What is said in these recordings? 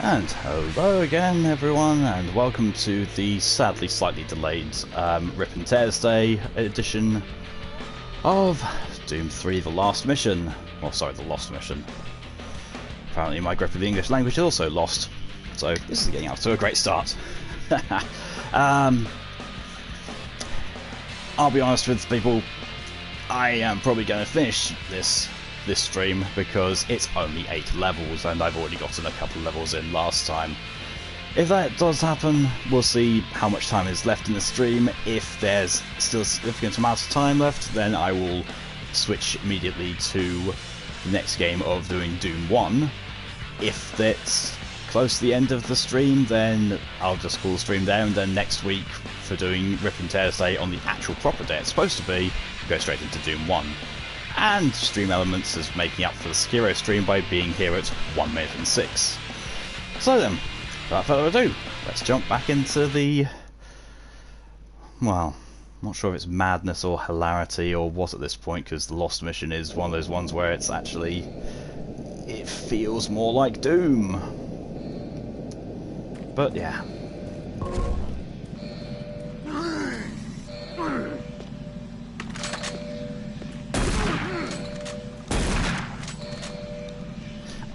And hello again everyone, and welcome to the sadly slightly delayed Rip and Tears Day edition of Doom 3 The Last Mission. Well, sorry, The Lost Mission. Apparently my grip of the English language is also lost, so this is getting out to a great start. I'll be honest with people, I am probably going to finish this stream because it's only 8 levels and I've already gotten a couple of levels in last time. If that does happen, we'll see how much time is left in the stream. If there's still a significant amount of time left, then I will switch immediately to the next game of doing Doom 1. If that's close to the end of the stream, then I'll just call the stream there, and then next week for doing Rip and Tears Day on the actual proper day it's supposed to be, go straight into Doom 1. And Stream Elements is making up for the Skiro stream by being here at 1 minute and 6. So then, without further ado, let's jump back into the... well, I'm not sure if it's madness or hilarity or what at this point, because the Lost Mission is one of those ones where it's actually... it feels more like Doom. But yeah.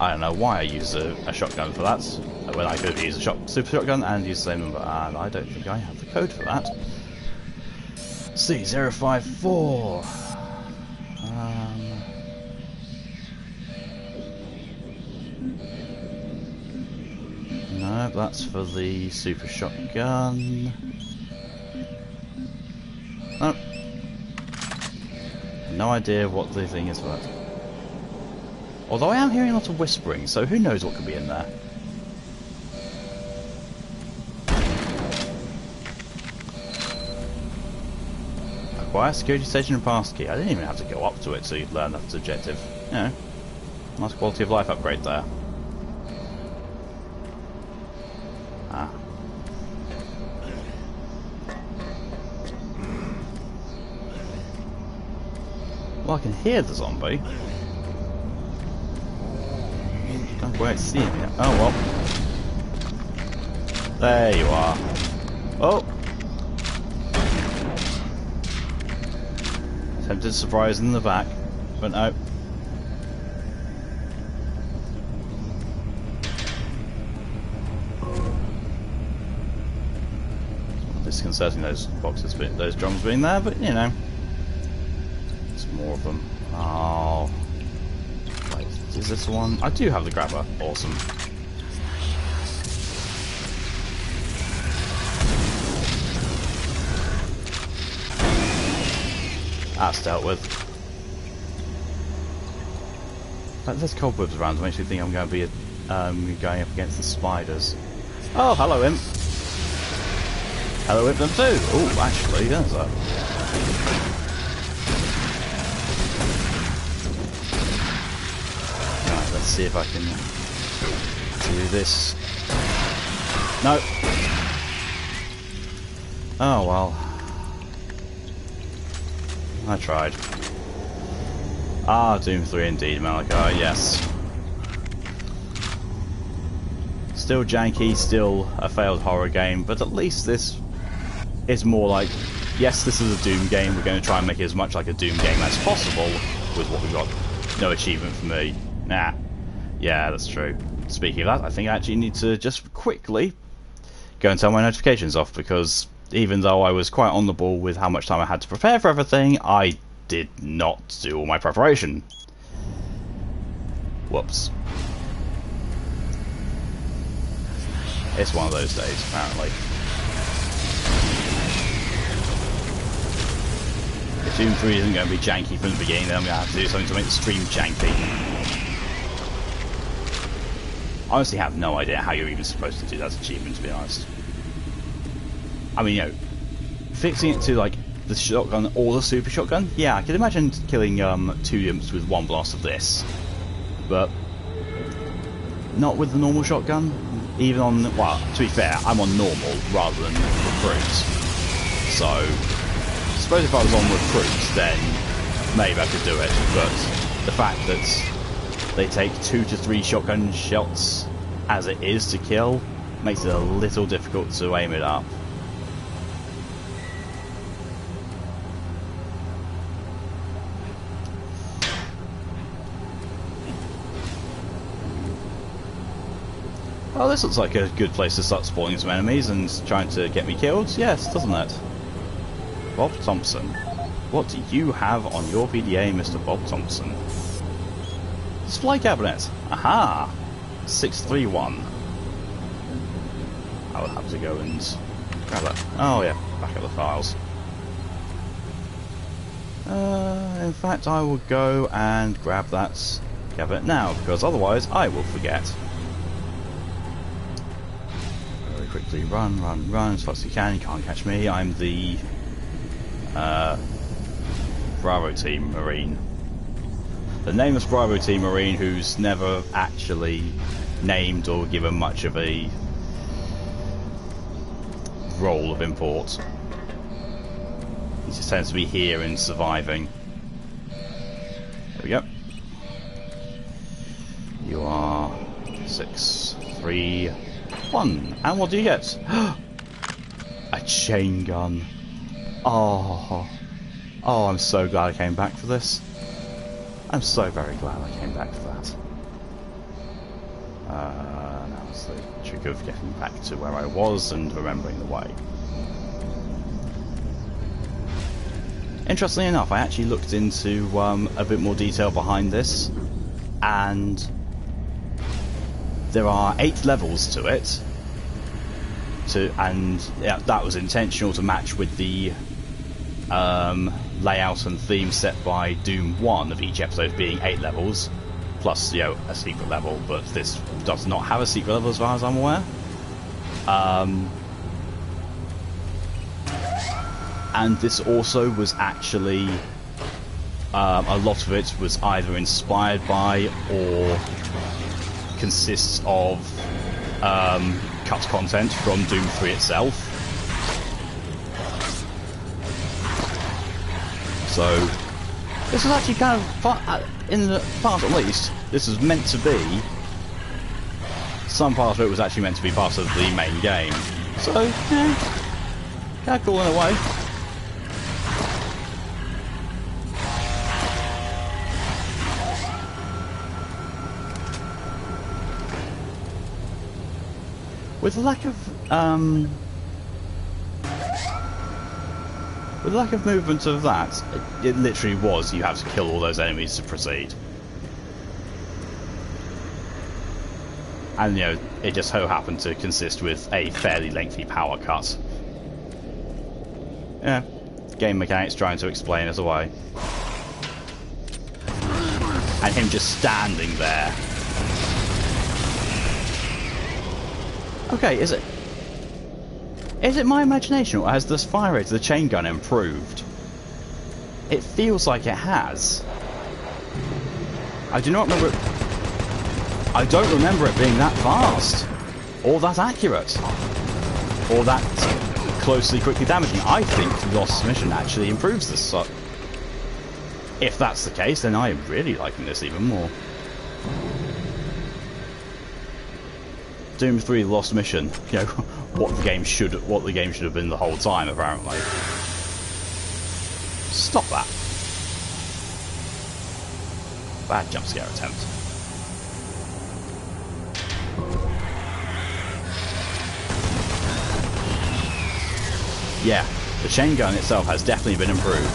I don't know why I used a shotgun for that, when I could have used a super shotgun and used the same number, and I don't think I have the code for that. C054. No, that's for the super shotgun. Nope. No idea what the thing is for that. Although I am hearing a lot of whispering, so who knows what could be in there. Acquire security station and passkey. I didn't even have to go up to it to learn that objective. You know, nice quality of life upgrade there. Ah. Well, I can hear the zombie. Don't quite see him yet. Oh well. There you are. Oh! Attempted surprise in the back, but no. Disconcerting those boxes, those drums being there, but you know. There's more of them. Oh. Is this one? I do have the grabber. Awesome. That's dealt with. There's cobwebs around, it makes me think I'm going to be going up against the spiders. Oh, hello imp. Hello imp them too. Oh, actually, there's that. Let's see if I can do this. No. Oh well. I tried. Ah, Doom 3 indeed, Malachi, yes. Still janky, still a failed horror game, but at least this is more like, yes, this is a Doom game, we're going to try and make it as much like a Doom game as possible with what we've got. No achievement for me. Nah. Yeah, that's true. Speaking of that, I think I actually need to just quickly go and turn my notifications off, because even though I was quite on the ball with how much time I had to prepare for everything, I did not do all my preparation. Whoops. It's one of those days, apparently. If Doom 3 isn't going to be janky from the beginning, then I'm going to have to do something to make the stream janky. I honestly have no idea how you're even supposed to do that achievement, to be honest. I mean, you know, fixing it to, like, the shotgun or the super shotgun, yeah, I can imagine killing 2 imps with 1 blast of this. But not with the normal shotgun. Even on, well, to be fair, I'm on normal rather than recruit. So, I suppose if I was on recruit, then maybe I could do it. But the fact that they take 2 to 3 shotgun shots as it is to kill, makes it a little difficult to aim it up. Well, this looks like a good place to start spawning some enemies and trying to get me killed. Yes, doesn't it? Bob Thompson. What do you have on your PDA, Mr. Bob Thompson? Display cabinet. Aha! 631. I will have to go and grab that. Oh yeah, back at the files. In fact, I will go and grab that cabinet now, because otherwise I will forget. Quickly run as fast as you can. You can't catch me. I'm the Bravo Team Marine. The nameless Bravo Team Marine who's never actually named or given much of a role of import. He just tends to be here and surviving. There we go. You are 631. And what do you get? A chain gun. Oh, I'm so glad I came back for this. I'm so very glad I came back for that. Now it's the trick of getting back to where I was and remembering the way. Interestingly enough, I actually looked into a bit more detail behind this, and there are 8 levels to it, and yeah, that was intentional to match with the layout and theme set by Doom 1 of each episode being 8 levels, plus, you know, a secret level, but this does not have a secret level as far as I'm aware. And this also was actually, a lot of it was either inspired by or consists of cut content from Doom 3 itself. So this was actually kind of in the part at least, this was meant to be, some part of it was actually meant to be part of the main game. So yeah, kind of cool in a way. With the lack of movement of that, it literally was you have to kill all those enemies to proceed. And you know, it just so happened to consist with a fairly lengthy power cut. Yeah, game mechanics trying to explain it away. And him just standing there. Okay, is it my imagination, or has this fire rate of the chain gun improved? It feels like it has. I do not remember. I don't remember it being that fast, or that accurate, or that quickly damaging. I think Lost Mission actually improves this. So if that's the case, then I am really liking this even more. Doom 3 Lost Mission, you know, what the game should have been the whole time, apparently. Stop that. Bad jump scare attempt. Yeah, the chain gun itself has definitely been improved.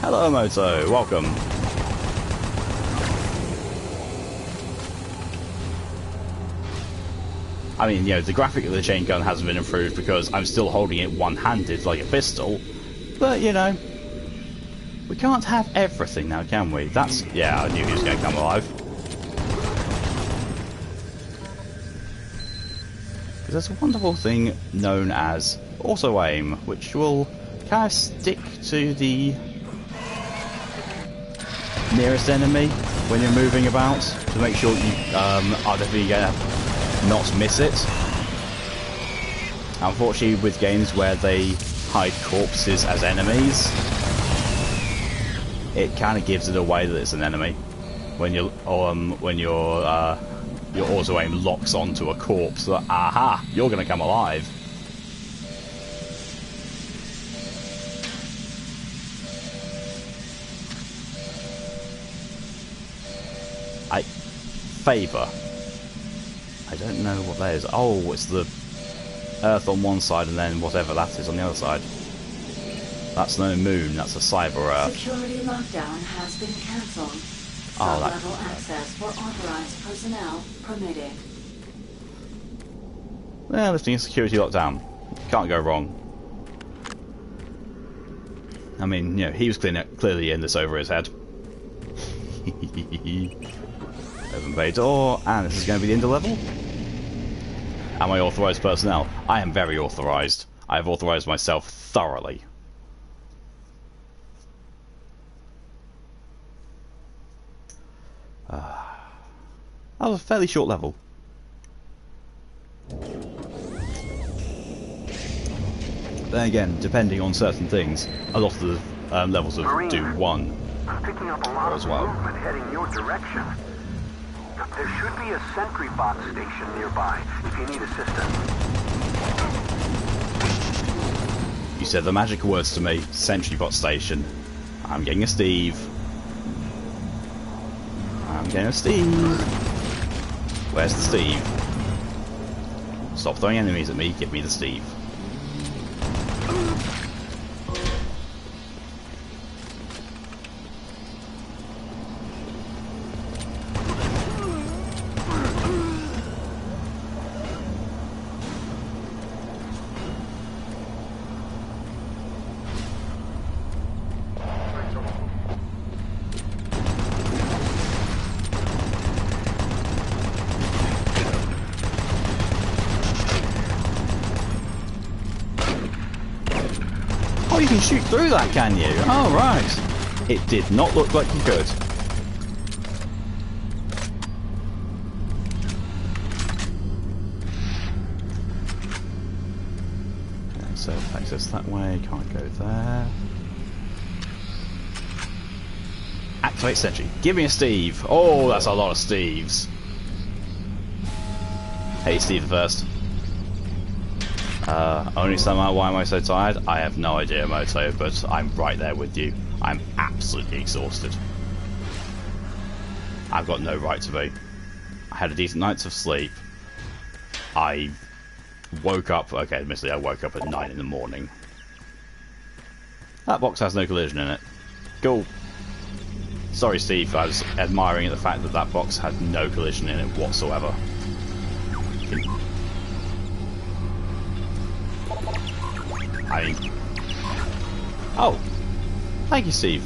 Hello Moto, welcome. I mean, you know, the graphic of the chain gun hasn't been improved because I'm still holding it one-handed like a pistol. But, you know, we can't have everything now, can we? That's... yeah, I knew he was going to come alive. Because there's a wonderful thing known as auto-aim, which will kind of stick to the nearest enemy when you're moving about to make sure you are definitely going to not miss it. Unfortunately, with games where they hide corpses as enemies, it kind of gives it away that it's an enemy. when your auto aim locks onto a corpse. That, aha, you're gonna come alive. Favour. I don't know what that is. Oh, it's the Earth on one side and then whatever that is on the other side. That's no moon, that's a cyber Earth. Security lockdown has been cancelled. Sub-level access for authorized personnel permitted. Yeah, lifting a security lockdown. Can't go wrong. I mean, you know, he was clearly in this over his head. Open bay door, and this is going to be the end of level. Am I authorized personnel? I am very authorized. I have authorized myself thoroughly. That was a fairly short level. Then again, depending on certain things, a lot of the levels of Doom 1 picking up a lot as of well. movement heading your direction. There should be a sentry box station nearby if you need assistance. You said the magic words to me, sentry box station. I'm getting a Steve. I'm getting a Steve. Where's the Steve? Stop throwing enemies at me, give me the Steve. Oh, you can shoot through that, can you? Oh, right. It did not look like you could. Okay, so access that way, can't go there. Activate sentry. Give me a Steve. Oh, that's a lot of Steves. Hey, Steve the First. Only somehow, why am I so tired? I have no idea, Moto, but I'm right there with you. I'm absolutely exhausted. I've got no right to be. I had a decent night's of sleep. I woke up, okay, admittedly I woke up at 9 in the morning. That box has no collision in it. Cool. Sorry, Steve, I was admiring the fact that that box had no collision in it whatsoever. I mean... Oh! Thank you, Steve.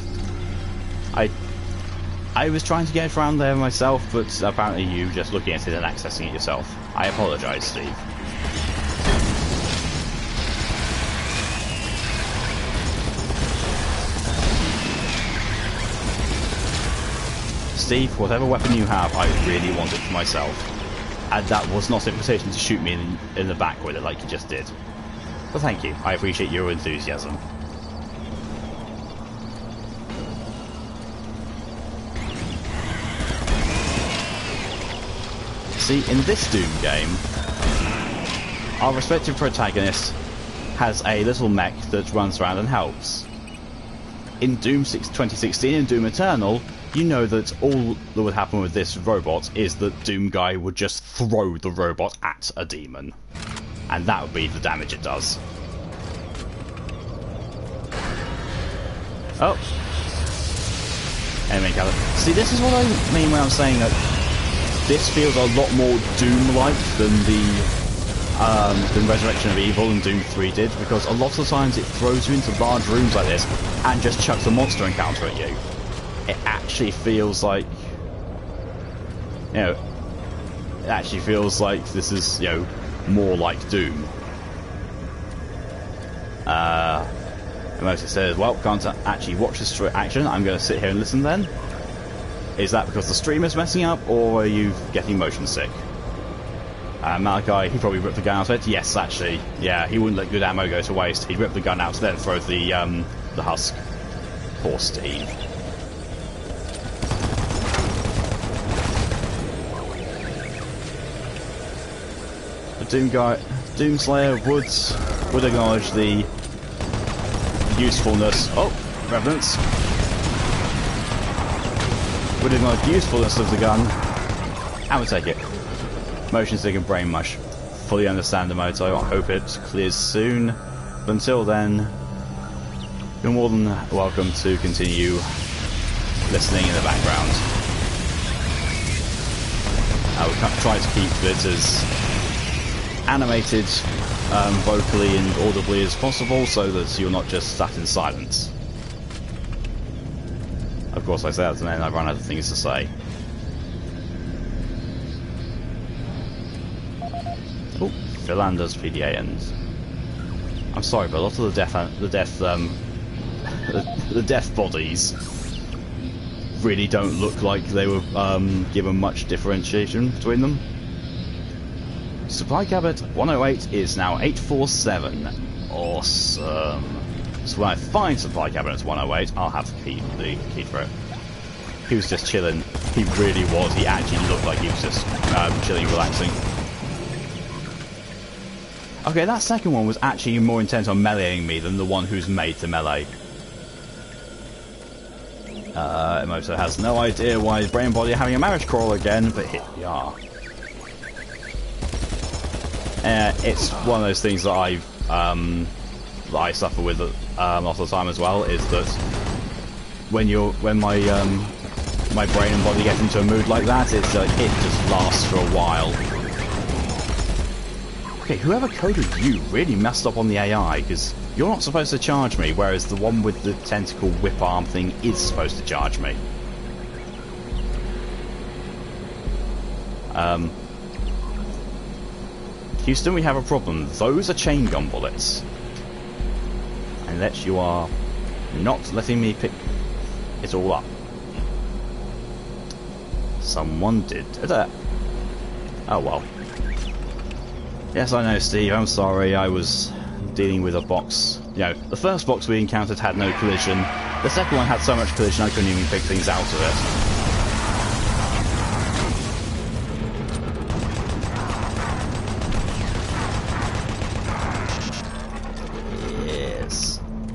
I was trying to get around there myself, but apparently you were just looking at it and accessing it yourself. I apologise, Steve. Steve, whatever weapon you have, I really want it for myself. And that was not an invitation to shoot me in the back with it like you just did. But thank you, I appreciate your enthusiasm. See, in this Doom game, our respective protagonist has a little mech that runs around and helps. In Doom 2016 and Doom Eternal, you know that all that would happen with this robot is that Doom Guy would just throw the robot at a demon. And that would be the damage it does. Oh. Enemy encounter. See, this is what I mean when I'm saying that this feels a lot more Doom-like than Resurrection of Evil and Doom 3 did, because a lot of the times it throws you into large rooms like this and just chucks a monster encounter at you. It actually feels like, you know, it actually feels like this is, you know, more like Doom. Mostly says, well, can't actually watch this action, I'm going to sit here and listen then. Is that because the stream is messing up, or are you getting motion sick? Malachi, he probably ripped the gun out of it. Yes, actually. Yeah, he wouldn't let good ammo go to waste. He'd rip the gun out, then throw the husk. Poor Steve. Doomslayer would acknowledge the usefulness. Oh, Revenants would acknowledge the usefulness of the gun. And would take it. Motion stick and brain mush. Fully understand the moto. I hope it clears soon. But until then, you're more than welcome to continue listening in the background. I will try to keep it as animated vocally and audibly as possible so that you're not just sat in silence. Of course I say that and then I run out of things to say. Oh, Philander's PDA ends. I'm sorry, but a lot of the death bodies really don't look like they were given much differentiation between them. Supply cabinet 108 is now 847. Awesome. So when I find supply cabinet 108, I'll have the key for it. He was just chilling. He really was. He actually looked like he was just chilling, relaxing. Okay, that second one was actually more intent on meleeing me than the one who's made to melee. Emoto has no idea why his brain body are having a marriage quarrel again, but here we are. It's one of those things that I suffer with a lot of the time as well. Is that when my brain and body get into a mood like that, it just lasts for a while. Okay, whoever coded you really messed up on the AI, because you're not supposed to charge me, whereas the one with the tentacle whip arm thing is supposed to charge me. Houston, we have a problem. Those are chaingun bullets. Unless you are not letting me pick it all up. Someone did that. Oh well. Yes, I know, Steve. I'm sorry. I was dealing with a box. You know, the first box we encountered had no collision. The second one had so much collision I couldn't even pick things out of it.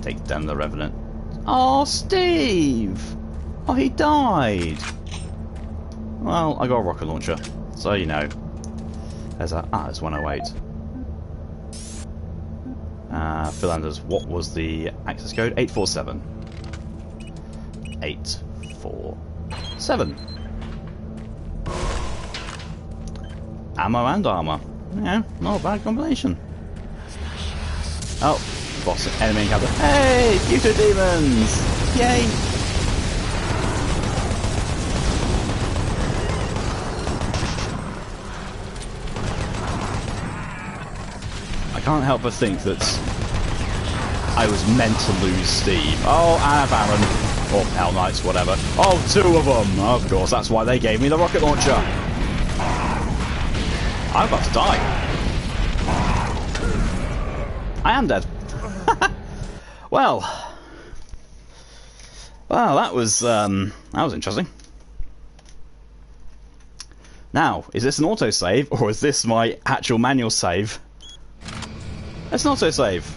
Take down the Revenant. Oh, Steve! Oh, he died! Well, I got a rocket launcher, so you know. There's 108. Philanders, what was the access code? 847. 847. Ammo and armor. Yeah, not a bad combination. Oh. Boss enemy encounter. Hey! Future demons! Yay! I can't help but think that I was meant to lose Steve. Oh, and Baron. Or Hell Knights, whatever. Oh, two of them! Of course, that's why they gave me the rocket launcher. I'm about to die. I am dead. Well, that was interesting. Now, is this an autosave or is this my actual manual save? It's an autosave.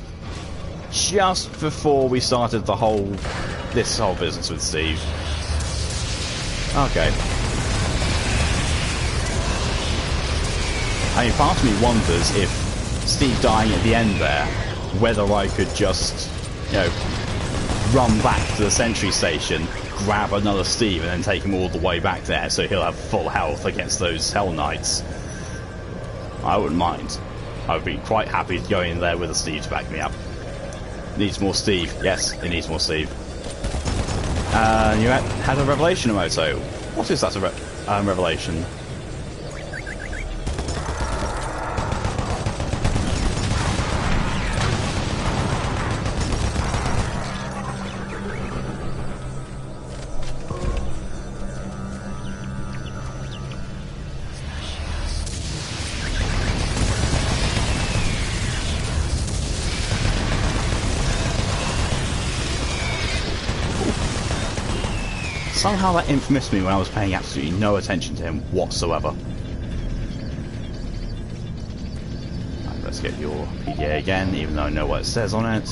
Just before we started this whole business with Steve. Okay. I mean, part of me wonders if Steve dying at the end there, whether I could just, you know, run back to the sentry station, grab another Steve, and then take him all the way back there so he'll have full health against those Hell Knights. I wouldn't mind. I would be quite happy to go in there with a Steve to back me up. Needs more Steve. Yes, it needs more Steve. You had a revelation emoto. What is that revelation? Somehow that imp missed me when I was paying absolutely no attention to him whatsoever. get your PDA again, even though I know what it says on it.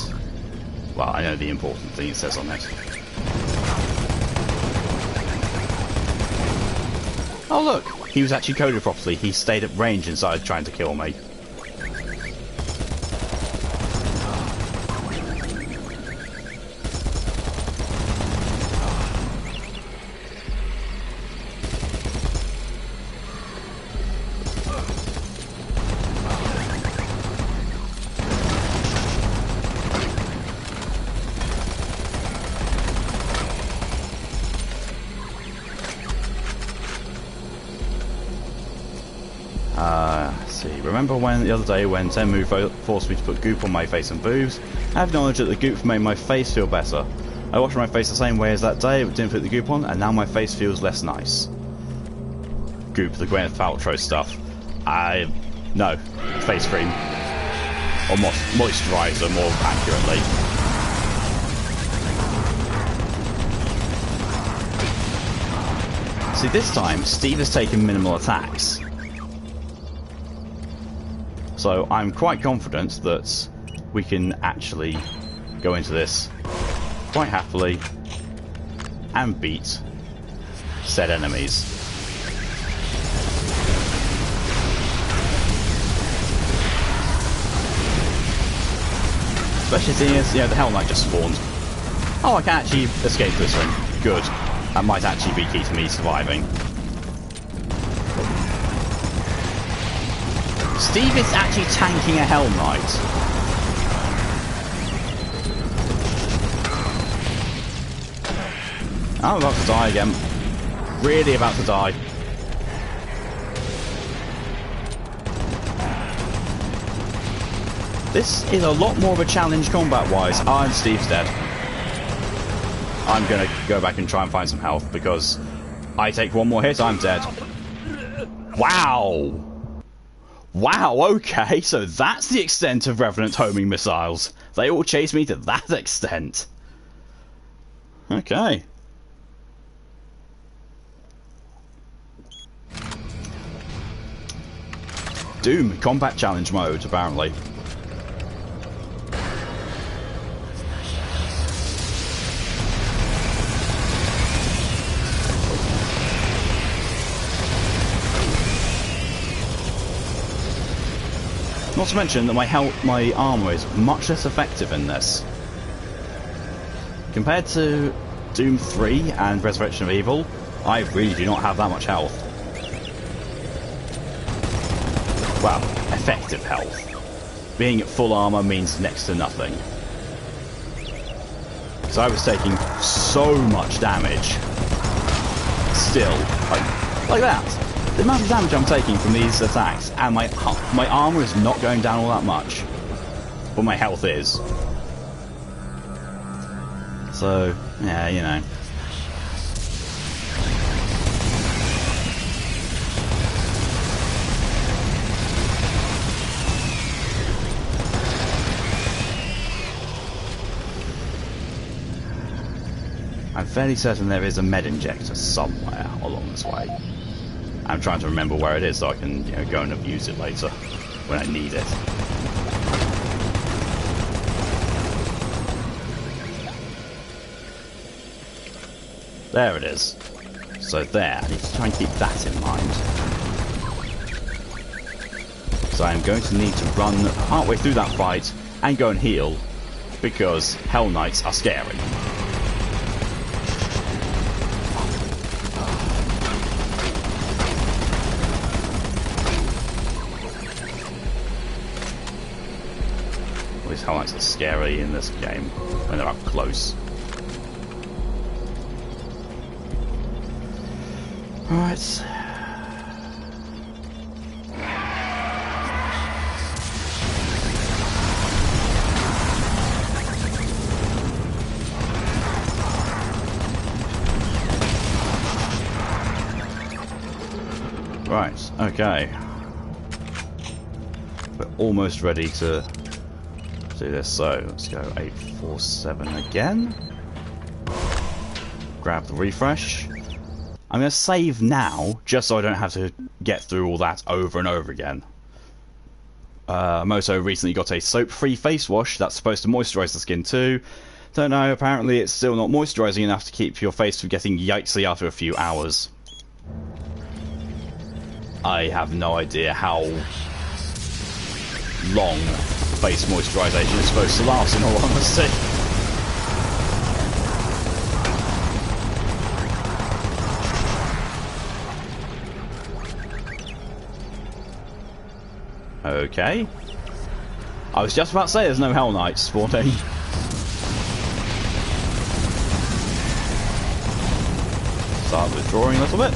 Well, I know the important thing it says on it. Oh look! He was actually coded properly. He stayed at range inside trying to kill me. Remember when the other day when Tenmu forced me to put goop on my face and boobs? I have knowledge that the goop made my face feel better. I washed my face the same way as that day, but didn't put the goop on, and now my face feels less nice. Goop, the Gwyneth Paltrow stuff. No. Face cream. Or moisturiser, more accurately. See, this time, Steve has taken minimal attacks. So I'm quite confident that we can actually go into this quite happily and beat said enemies. Especially seeing as, the Hell Knight just spawned. Oh, I can actually escape this one. Good. That might actually be key to me surviving. Steve is actually tanking a Hell Knight. I'm about to die again. Really about to die. This is a lot more of a challenge combat-wise. And Steve's dead. I'm gonna go back and try and find some health because I take one more hit, I'm dead. Wow! Wow, okay, so that's the extent of Revenant homing missiles. They all chase me to that extent. Okay. Doom, combat challenge mode, apparently. Not to mention that my armour is much less effective in this. Compared to Doom 3 and Resurrection of Evil, I really do not have that much health. Well, effective health. Being at full armour means next to nothing. So I was taking so much damage. Still, like that. The amount of damage I'm taking from these attacks, and my armour is not going down all that much, but my health is. So, yeah, you know. I'm fairly certain there is a med injector somewhere along this way. I'm trying to remember where it is so I can, go and abuse it later when I need it. There it is. So there, I need to try and keep that in mind. So I'm going to need to run partway through that fight and go and heal because Hell Knights are scary. Hell Knights are scary in this game when they're up close. Alright. Right, okay. We're almost ready to do this, so let's go 847 again. Grab the refresh. I'm going to save now, just so I don't have to get through all that over and over again. Moto recently got a soap-free face wash that's supposed to moisturise the skin too. Don't know, apparently it's still not moisturising enough to keep your face from getting yikesy after a few hours. I have no idea how long face moisturisation is supposed to last, in all honesty. Okay. I was just about to say there's no Hell Knights spawning. Start withdrawing a little bit.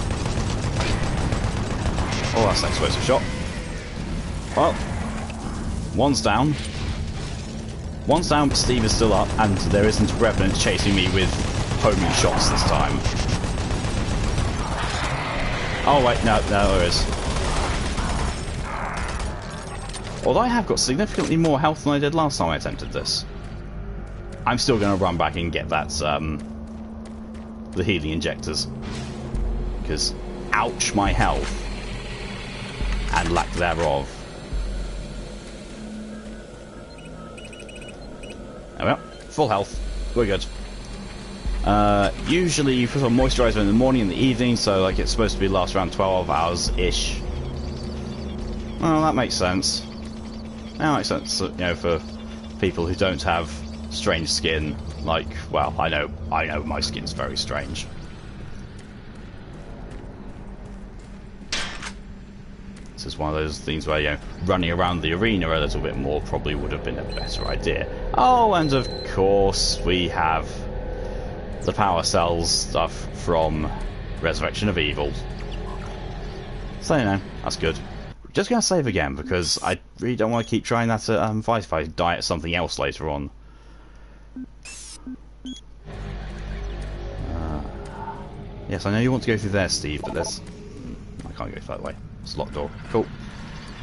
Oh, that's an explosive shot. Well, one's down. One's down, but Steve is still up, and there isn't a Revenant chasing me with homing shots this time. Oh wait, no, there is. Although I have got significantly more health than I did last time I attempted this. I'm still going to run back and get that, the healing injectors. Because, ouch, my health. And lack thereof. Oh well, full health. We're good. Usually you put on moisturiser in the morning and the evening, so like it's supposed to be last around 12 hours-ish. Well, that makes sense. That makes sense, you know, for people who don't have strange skin. Like, well, I know my skin's very strange. This is one of those things where, you know, running around the arena a little bit more probably would have been a better idea. Oh, and of course we have the power cells stuff from Resurrection of Evil. So, you know, that's good. Just going to save again, because I really don't want to keep trying that at fight if I die at something else later on. Yes, I know you want to go through there, Steve, but there's... I can't go that way. It's a locked door. Cool.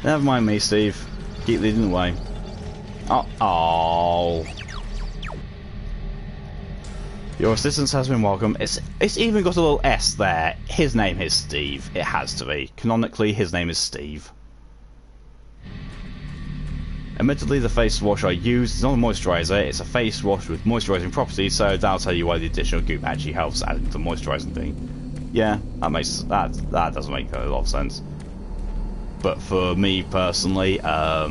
Never mind me, Steve. Keep leading the way. Oh. Your assistance has been welcome. It's even got a little S there. His name is Steve. It has to be. Canonically, his name is Steve. Admittedly, the face wash I used is not a moisturiser, it's a face wash with moisturising properties, so that'll tell you why the additional goop actually helps add to the moisturising thing. Yeah, that doesn't make a lot of sense. But for me personally, I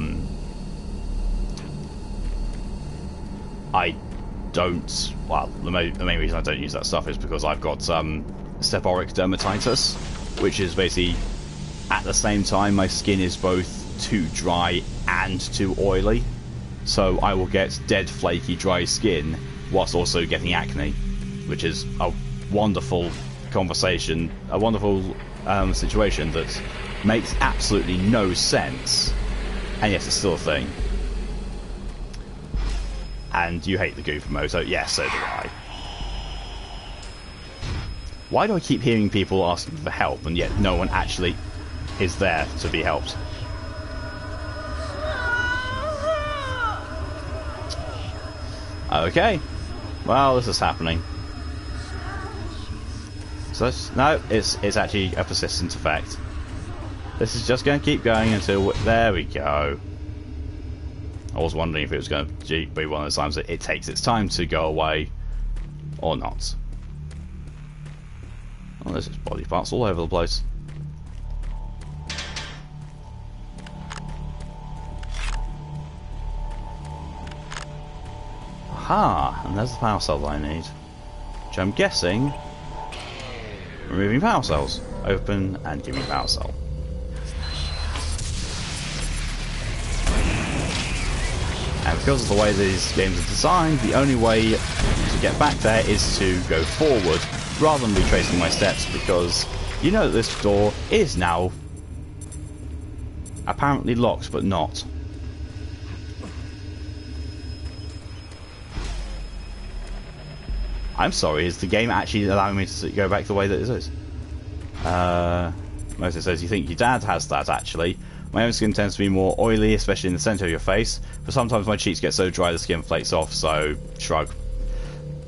don't. Well, the main reason I don't use that stuff is because I've got seborrheic dermatitis, which is basically at the same time my skin is both too dry and too oily, so I will get dead, flaky, dry skin whilst also getting acne, which is a wonderful situation, a wonderful situation that makes absolutely no sense, and yet it's still a thing. And you hate the Goof Moto? Yes, so do I. Why do I keep hearing people asking for help, and yet no one actually is there to be helped? Okay. Well, this is happening. So no, it's actually a persistent effect. This is just going to keep going until... There we go. I was wondering if it was going to be one of those times that it takes its time to go away, or not. Oh, there's just body parts all over the place. Aha! And there's the power cell that I need. Which I'm guessing... Removing power cells. Open and give me power cell. And because of the way these games are designed, the only way to get back there is to go forward, rather than retracing my steps, because you know that this door is now apparently locked, but not. I'm sorry, is the game actually allowing me to go back the way that it is? Moses says, you think your dad has that, actually. My own skin tends to be more oily, especially in the centre of your face, but sometimes my cheeks get so dry the skin flakes off, so shrug.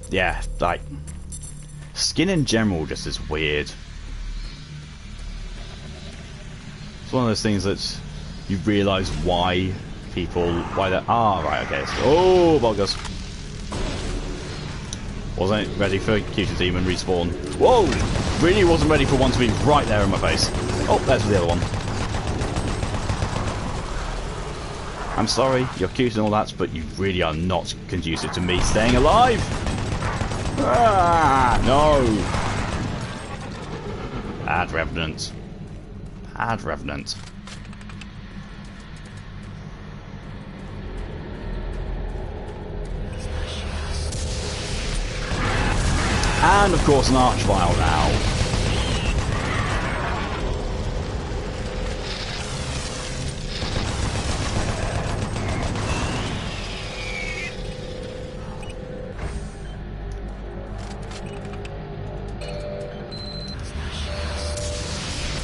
Yeah, like, skin in general just is weird. It's one of those things that you realise why they're... Ah, right, okay. Oh, boggers. Wasn't ready for Cutie Demon respawn. Whoa! Really wasn't ready for one to be right there in my face. Oh, there's the other one. I'm sorry, you're cute and all that, but you really are not conducive to me staying alive! Ah, no! Bad Revenant. Bad Revenant. And, of course, an Archvile now.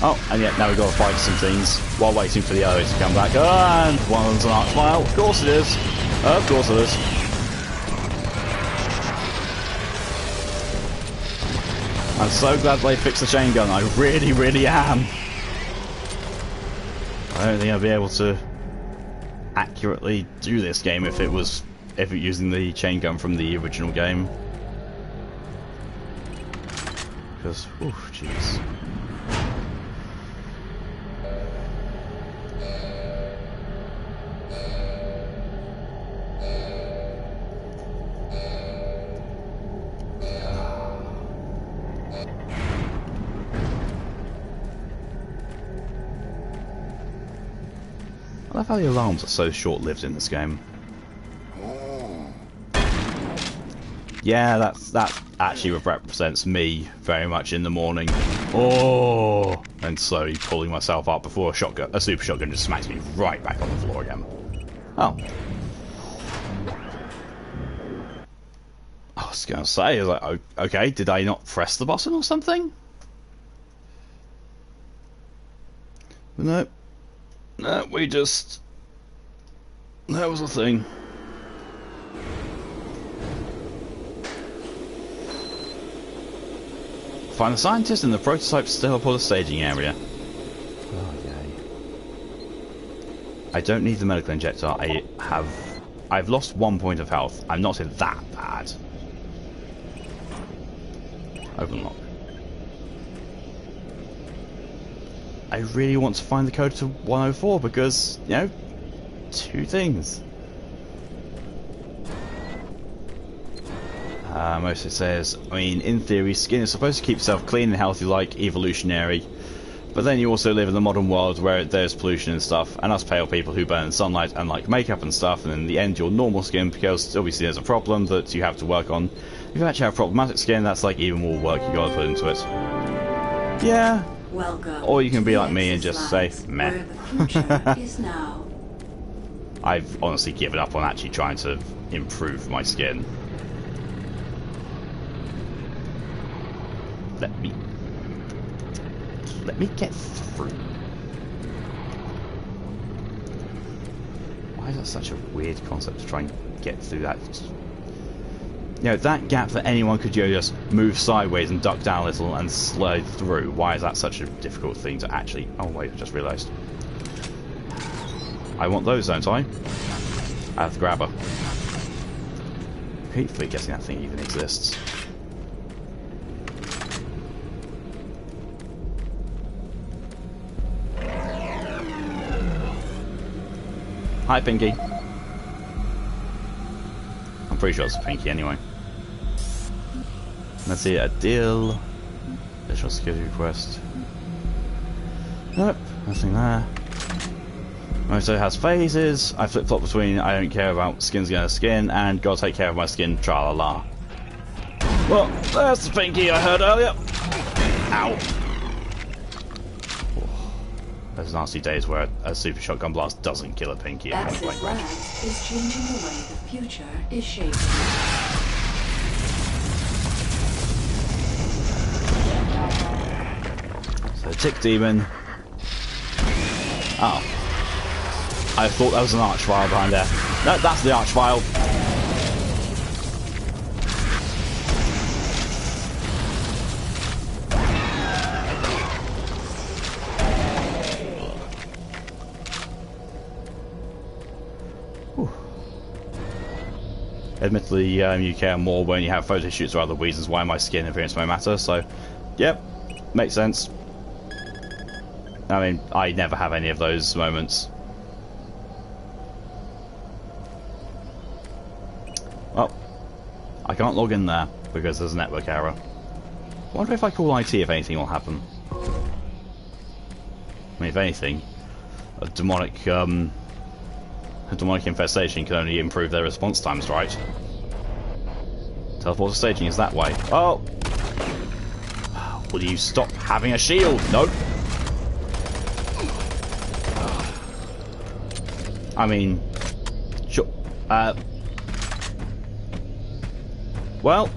Oh, and yet now we've got to fight some things while waiting for the others to come back. And one of them's an Archvile. Of course it is. Of course it is. I'm so glad they fixed the chain gun. I really, really am. I don't think I'd be able to accurately do this game if it using the chain gun from the original game. Because, oh, jeez. I love how the alarms are so short-lived in this game. Yeah, that actually represents me very much in the morning. Oh, and slowly pulling myself up before a super shotgun just smacks me right back on the floor again. Oh. I was gonna say, I was like, oh, okay, did I not press the button or something? No. No, we just... That was the thing. Find the scientist in the prototype stellar staging area. Oh, yay. I don't need the medical injector. I've lost 1 point of health. I'm not in that bad. Open lock. I really want to find the code to 104 because, you know, 2 things. Mostly says, I mean, in theory, skin is supposed to keep itself clean and healthy like evolutionary, but then you also live in the modern world where there's pollution and stuff, and us pale people who burn in sunlight and like makeup and stuff, and in the end your normal skin, because obviously there's a problem that you have to work on. If you actually have problematic skin, that's like even more work you gotta put into it. Yeah. Welcome. Or you can be like me and just say, meh. Where the future is now. I've honestly given up on actually trying to improve my skin. Let me get through. Why is that such a weird concept to try and get through that? You know, that gap that anyone could just move sideways and duck down a little and slide through. Why is that such a difficult thing to actually... Oh wait, I just realised. I want those, don't I? I have the grabber. I keep forgetting that thing even exists. Hi, Pinky. I'm pretty sure it's a Pinky anyway. Let's see, a deal. Additional security request. Nope, nothing there. Also has phases. I flip-flop between I don't care about skin's gonna skin and gotta take care of my skin, tra-la-la. Well, there's the Pinky I heard earlier. Ow. There's nasty days where a super shotgun blast doesn't kill a Pinky. Access Labs is changing the way the future is shaped. So Tick Demon. Oh. I thought that was an Archvile behind there. No, that's the Archvile. Admittedly, you care more when you have photo shoots or other reasons why my skin appearance may matter, so, yep, makes sense. I mean, I never have any of those moments. Well, I can't log in there because there's a network error. I wonder if I call IT if anything will happen. I mean, if anything, a demonic infestation can only improve their response times, right? Teleporter staging is that way. Oh! Will you stop having a shield? Nope. I mean, sure. Well,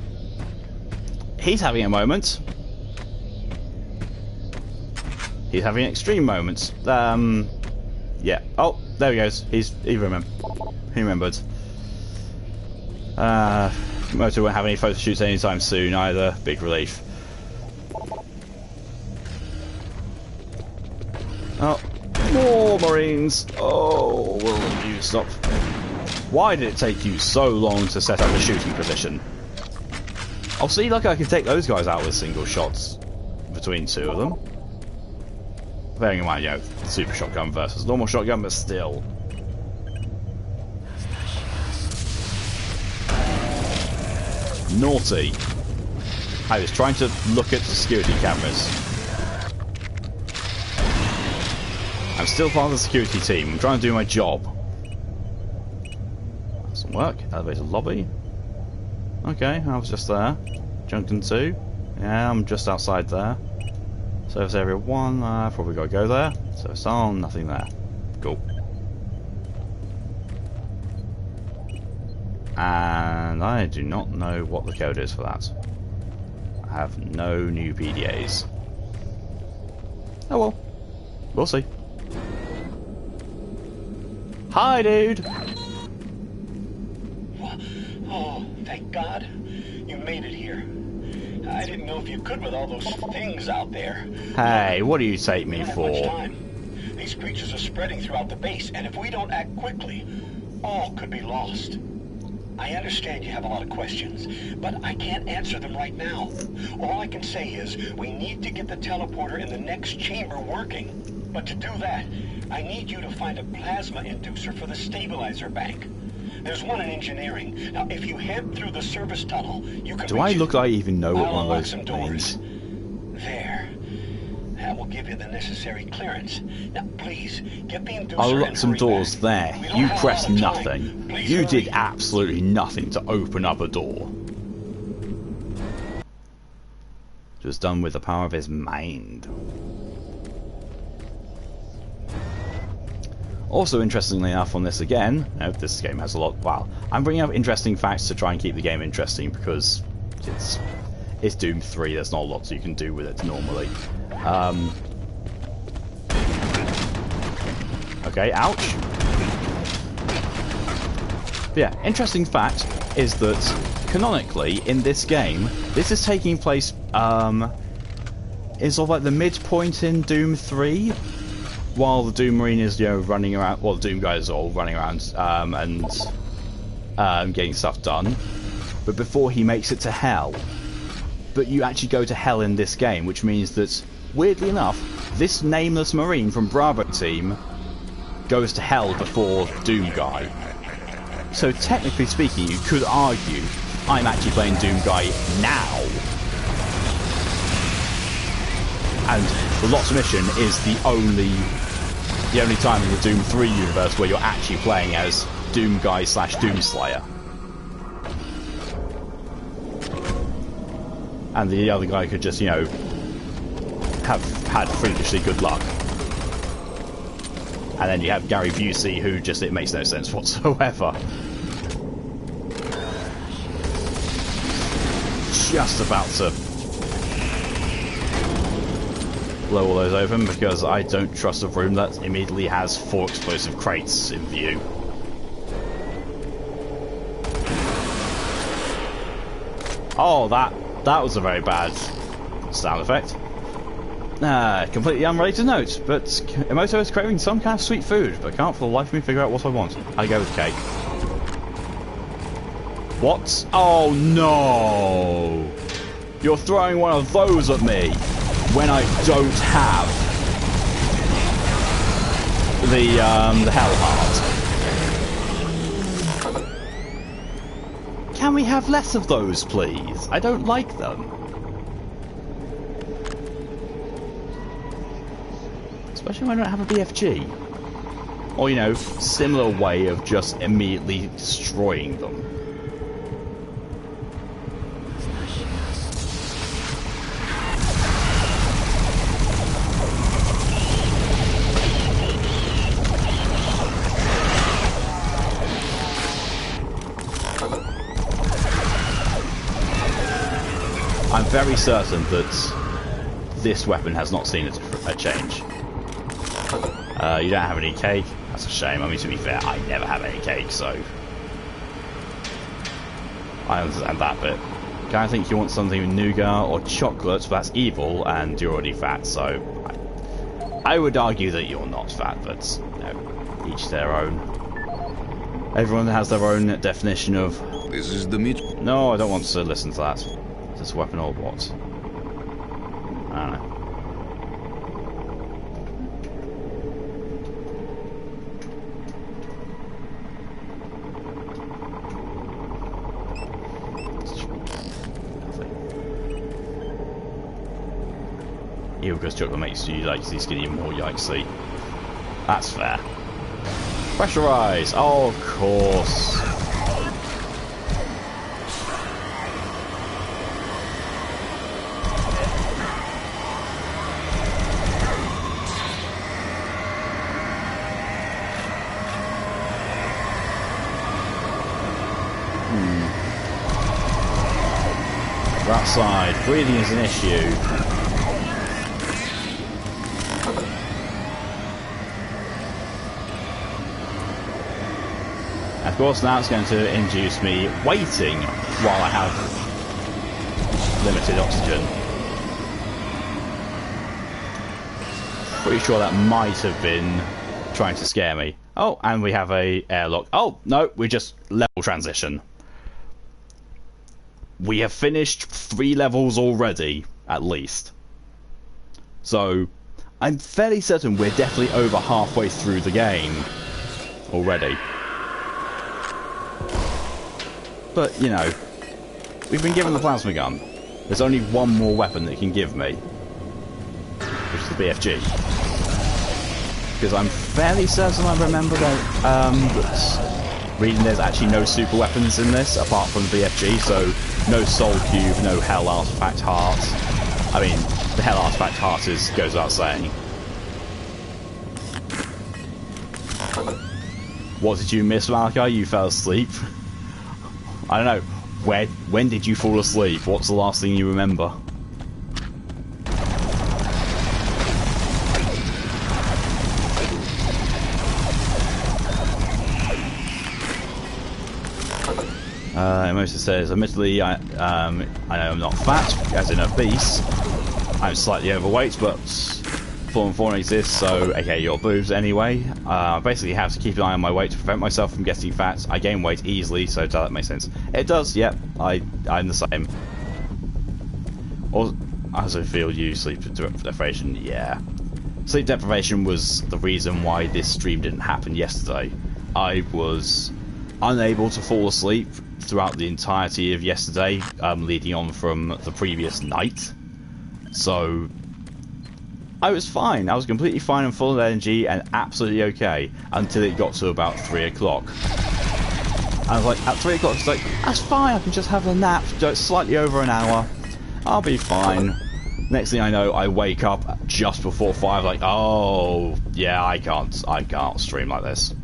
he's having a moment. He's having an extreme moment. Yeah. Oh, there he goes. He remembered. Motor won't have any photo shoots anytime soon either. Big relief. Oh, more Marines. Oh, will you stop? Why did it take you so long to set up a shooting position? I'll see, like I can take those guys out with single shots between two of them. Bearing in mind, you know, super shotgun versus normal shotgun, but still. Naughty. I was trying to look at the security cameras. I'm still part of the security team. I'm trying to do my job. Doesn't work. Elevator lobby. Okay, I was just there. Junction 2. Yeah, I'm just outside there. Service area 1, probably gotta go there. Service on, nothing there. Cool. And I do not know what the code is for that. I have no new PDAs. Oh well. We'll see. Hi, dude! Oh, thank God. You made it here. I didn't know if you could with all those things out there. Hey, what do you take me for? Much time. These creatures are spreading throughout the base, and if we don't act quickly, all could be lost. I understand you have a lot of questions, but I can't answer them right now. All I can say is we need to get the teleporter in the next chamber working. But to do that, I need you to find a plasma inducer for the stabilizer bank. There's one in engineering. Now, if you head through the service tunnel, you can. Do I look like I even know what one of those means? There. That will give you the necessary clearance. Now, please, get the inducer. I'll lock some doors there. You pressed nothing. You did absolutely nothing to open up a door. It was done with the power of his mind. Also, interestingly enough, on this again, this game has a lot. Well, I'm bringing up interesting facts to try and keep the game interesting because it's Doom 3. There's not a lot you can do with it normally. Okay, ouch. But yeah, interesting fact is that canonically in this game, this is taking place is sort of like the midpoint in Doom 3. While the Doom Marine is, running around, well, the Doom guys are all running around and getting stuff done, but before he makes it to Hell. But you actually go to Hell in this game, which means that, weirdly enough, this nameless Marine from Bravo Team goes to Hell before Doom Guy. So technically speaking, you could argue I'm actually playing Doom Guy now. And the Lost Mission is the only time in the Doom 3 universe where you're actually playing as Doom Guy / Doomslayer. And the other guy could just, have had freakishly good luck. And then you have Gary Busey, who just, it makes no sense whatsoever. Just about to blow all those open because I don't trust a room that immediately has 4 explosive crates in view. Oh, that was a very bad sound effect. Completely unrelated note, but Emoto is craving some kind of sweet food, but can't for the life of me figure out what I want. I go with cake. What? Oh no! You're throwing one of those at me when I don't have the hell heart. Can we have less of those, please? I don't like them. Especially when I don't have a BFG. Or, you know, similar way of just immediately destroying them. I'm very certain that this weapon has not seen a change. You don't have any cake? That's a shame. I mean, to be fair, I never have any cake, so I understand that bit. I think you want something with nougat or chocolate, but that's evil, and you're already fat, so I would argue that you're not fat, but you know, each their own. Everyone has their own definition of... This is the meat. No, I don't want to listen to that. Is this a weapon or what? I don't know. Ew, because chocolate makes you yikesy skinny more yikesy. That's fair. Pressurize! Oh, of course. We're outside. Breathing is an issue. Of course, now it's going to induce me waiting while I have limited oxygen. Pretty sure that might have been trying to scare me. Oh, and we have a airlock. Oh, no, we just level transition. We have finished 3 levels already, at least. So, I'm fairly certain we're definitely over halfway through the game already. But, you know, we've been given the plasma gun. There's only one more weapon that it can give me, which is the BFG. Because I'm fairly certain I remember that, reading there's actually no super weapons in this, apart from the BFG, so no soul cube, no hell artifact heart. I mean, the hell artifact heart goes without saying. What did you miss, Malachi? You fell asleep? I don't know. When did you fall asleep? What's the last thing you remember? Emosa says, admittedly, I know I'm not fat, as in obese. I'm slightly overweight, but Form 4 exists, so okay, your boobs anyway. I basically have to keep an eye on my weight to prevent myself from getting fat. I gain weight easily, so does that make sense? It does, yep. I'm the same. Or, I also feel you sleep deprivation, yeah. Sleep deprivation was the reason why this stream didn't happen yesterday. I was unable to fall asleep throughout the entirety of yesterday, leading on from the previous night. So I was fine. I was completely fine and full of energy and absolutely okay until it got to about 3 o'clock. I was like, at 3 o'clock, it's like, that's fine, I can just have a nap, slightly over an hour. I'll be fine. Next thing I know, I wake up just before 5, like, oh, yeah, I can't stream like this.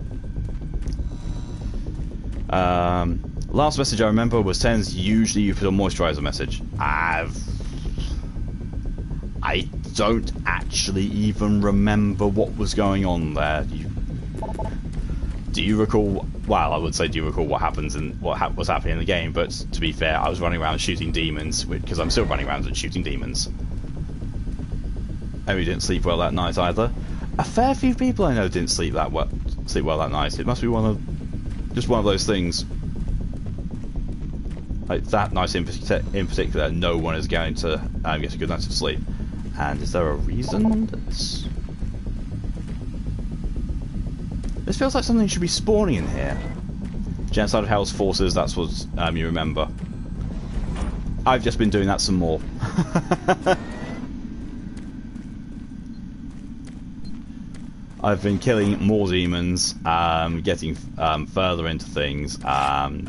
Last message I remember was 10's usually you put a moisturizer message. I don't actually even remember what was going on there. Do you recall? Well, I would say, do you recall what happens and what was happening in the game? But to be fair, I was running around shooting demons because I'm still running around and shooting demons. And we didn't sleep well that night either. A fair few people I know didn't sleep well that night. It must be just one of those things. like that night in particular, no one is going to get a good night of sleep. And is there a reason? This feels like something should be spawning in here. Genocide of Hell's Forces, that's what you remember. I've just been doing that some more. I've been killing more demons, getting further into things, and...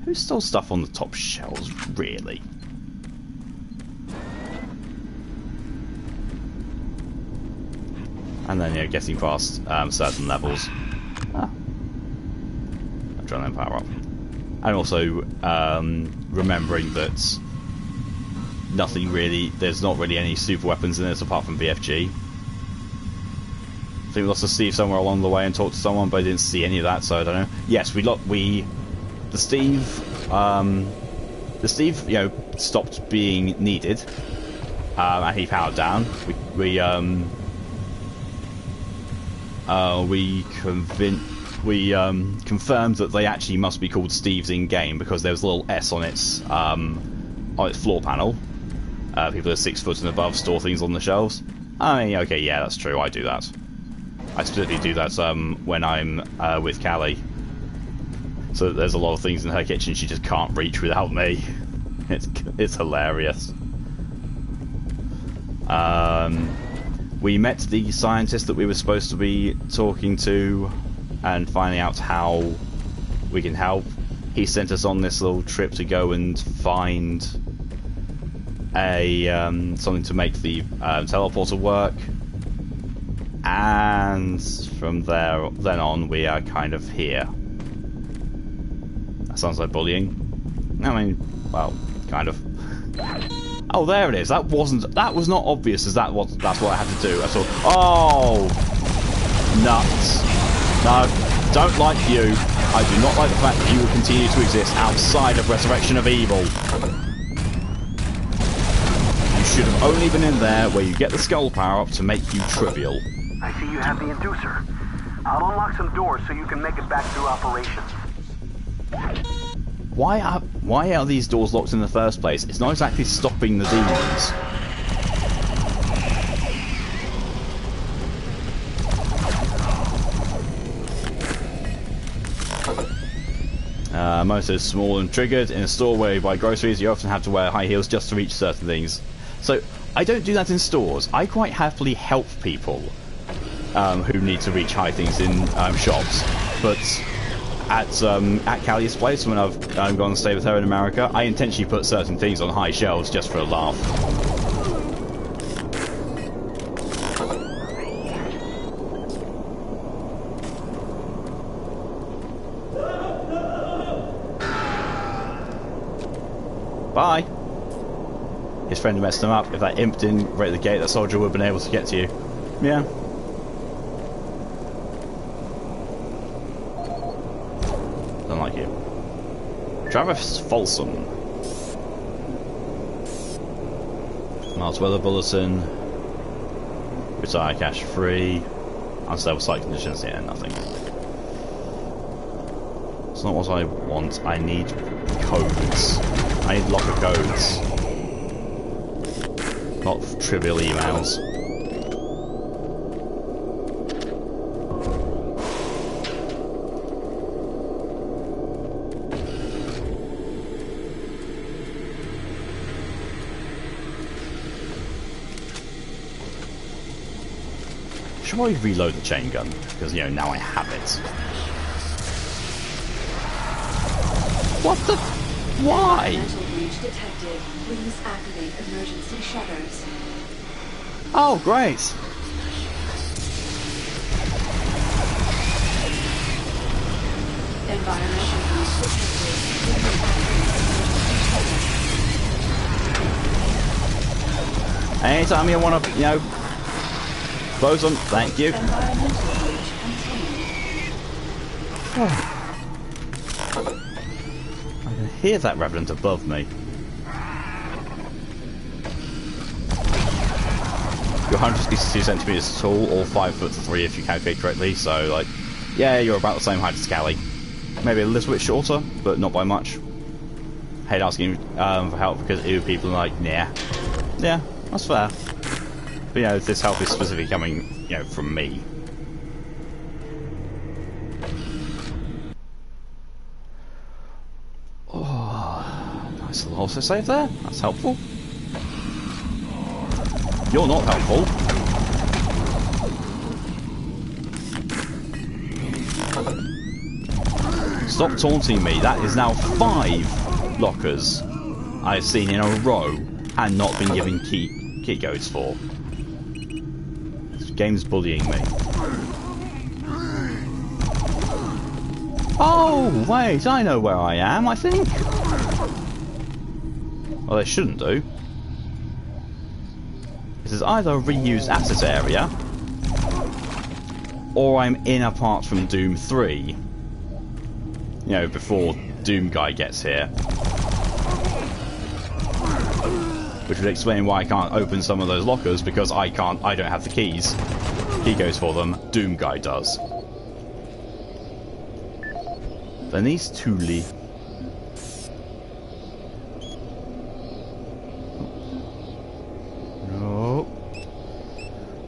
Who stole stuff on the top shelves, really? And then, getting past certain levels. Adrenaline power up. And also, remembering that there's not really any super weapons in this apart from BFG. I think we lost a Steve somewhere along the way and talked to someone, but I didn't see any of that, so I don't know. Yes, the Steve, stopped being needed, and he powered down. We confirmed that they actually must be called Steves in game because there was a little S on its floor panel. People who are 6 foot and above store things on the shelves. I mean, okay, yeah, that's true. I do that. I specifically do that when I'm with Callie. So there's a lot of things in her kitchen she just can't reach without me. It's hilarious. We met the scientist that we were supposed to be talking to and finding out how we can help. He sent us on this little trip to go and find something to make the teleporter work, and from then on we are kind of here. That sounds like bullying. I mean, well, kind of. Oh, there it is. That was not obvious as that's what I had to do. I thought, oh, nuts. No, don't like you. I do not like the fact that you will continue to exist outside of Resurrection of Evil. You should have only been in there where you get the skull power up to make you trivial. I see you have the inducer. I'll unlock some doors so you can make it back through operations. Why are these doors locked in the first place? It's not exactly stopping the demons. Most are small and triggered. In a store where you buy groceries, you often have to wear high heels just to reach certain things. So, I don't do that in stores. I quite happily help people who need to reach high things in shops. But at Callie's place, when I've gone to stay with her in America, I intentionally put certain things on high shelves just for a laugh. Bye! His friend messed him up. If that imp didn't break the gate, that soldier would have been able to get to you. Yeah. Don't like you. Travis Folsom. Miles Weather Bulletin. Retire cash free. Unstable site conditions. Yeah, nothing. It's not what I want. I need codes. I need locker codes. Not trivial emails. Should I reload the chain gun? Because, now I have it. What the? Why? Environmental breach detected. Please activate emergency shutters. Oh, great. Environmental breach detected. Anytime you want to, close them. Thank you. Environmental breach contained. I can hear that Revenant above me. You're 162 centimeters tall, or 5'3" if you calculate correctly. So, yeah, you're about the same height as Callie. maybe a little bit shorter, but not by much. Hate asking for help because people are like, nah. Yeah, that's fair. But you know, this help is specifically coming, you know, from me. Oh, nice little also save there. That's helpful. You're not helpful. Stop taunting me. That is now 5 lockers I've seen in a row and not been given key codes for. This game's bullying me. Oh, wait, I know where I am, I think. Well, they shouldn't do. This is either a reused asset area, or I'm in apart from Doom 3. You know, before Doom Guy gets here. Which would explain why I can't open some of those lockers, because I don't have the keys. Key goes for them, Doom Guy does. Denise Tooley. No.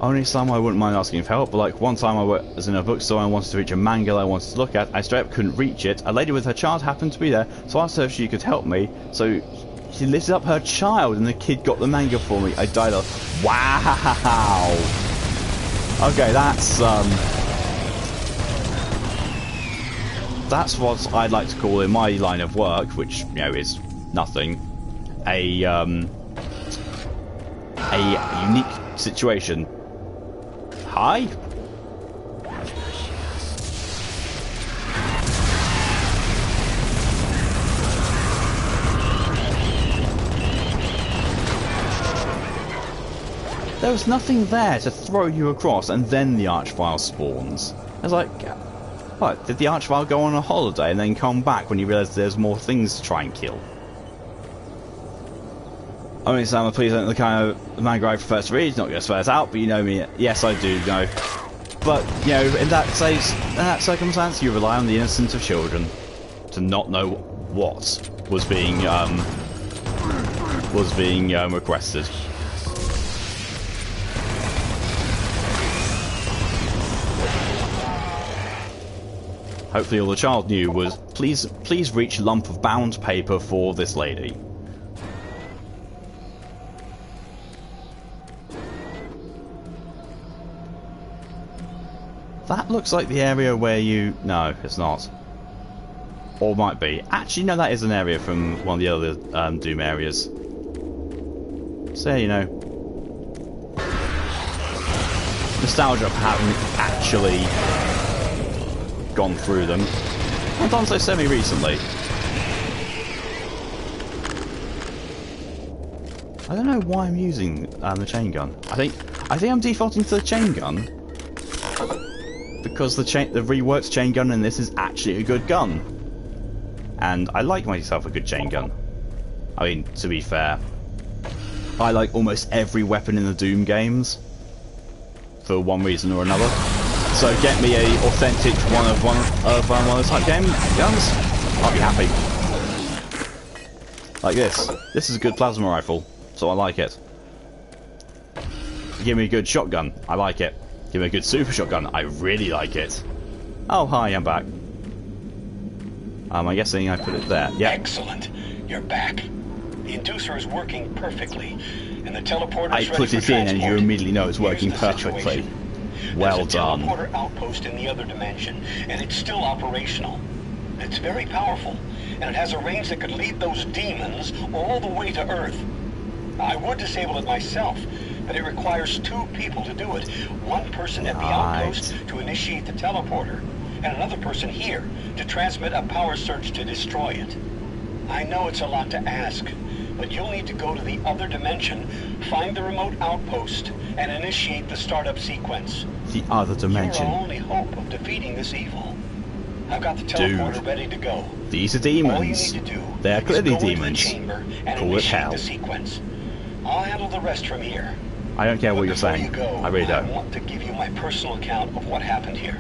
Only some I wouldn't mind asking for help, but like one time I was in a bookstore and I wanted to reach a manga I wanted to look at. I straight up couldn't reach it. A lady with her child happened to be there, so I asked her if she could help me. So she lifted up her child and the kid got the manga for me. I died of... Wow! Okay, that's what I'd like to call in my line of work, which, you know, is nothing, a unique situation. Hi? There was nothing there to throw you across, and then the Archvile spawns. I was like, what, did the Archvile go on a holiday and then come back when you realised there's more things to try and kill? Only Sam, please don't the kind of manga I prefer to read, not going to swear it out, but you know me, yes I do know. But, you know, in that circumstance, you rely on the innocence of children to not know what was being requested. Hopefully all the child knew was, please reach lump of bound paper for this lady. That looks like the area where you... No, it's not. Or might be. Actually, no, that is an area from one of the other Doom areas. So, you know. Nostalgia of having actually gone through them. I've done so semi-recently. I don't know why I'm using the chain gun. I think I'm defaulting to the chain gun because the reworked chain gun in this is actually a good gun, and I like myself a good chain gun. I mean, to be fair, I like almost every weapon in the Doom games for one reason or another. So get me a authentic one of those type guns, I'll be happy. Like this. This is a good plasma rifle, so I like it. Give me a good shotgun, I like it. Give me a good super shotgun, I really like it. Oh hi, I'm back. I'm guessing I put it there. Yeah. Excellent, you're back. The inducer is working perfectly, and the teleporter I is ready put for it in, and you transport. immediately know it's working Here's the perfectly. situation. Well There's a done. teleporter outpost in the other dimension, and it's still operational. It's very powerful, and it has a range that could lead those demons all the way to Earth. I would disable it myself, but it requires 2 people to do it. One person at the outpost to initiate the teleporter, and another person here to transmit a power surge to destroy it. I know it's a lot to ask, but you'll need to go to the other dimension, find the remote outpost, and initiate the startup sequence. The other dimension. You're our only hope of defeating this evil. I've got the teleporter ready to go. These are All you demons. need to do They're is clearly go into the demons. chamber and Call it initiate hell. the sequence. I'll handle the rest from here. I don't care But what you're before saying. You go, I really I don't. want to give you my personal account of what happened here.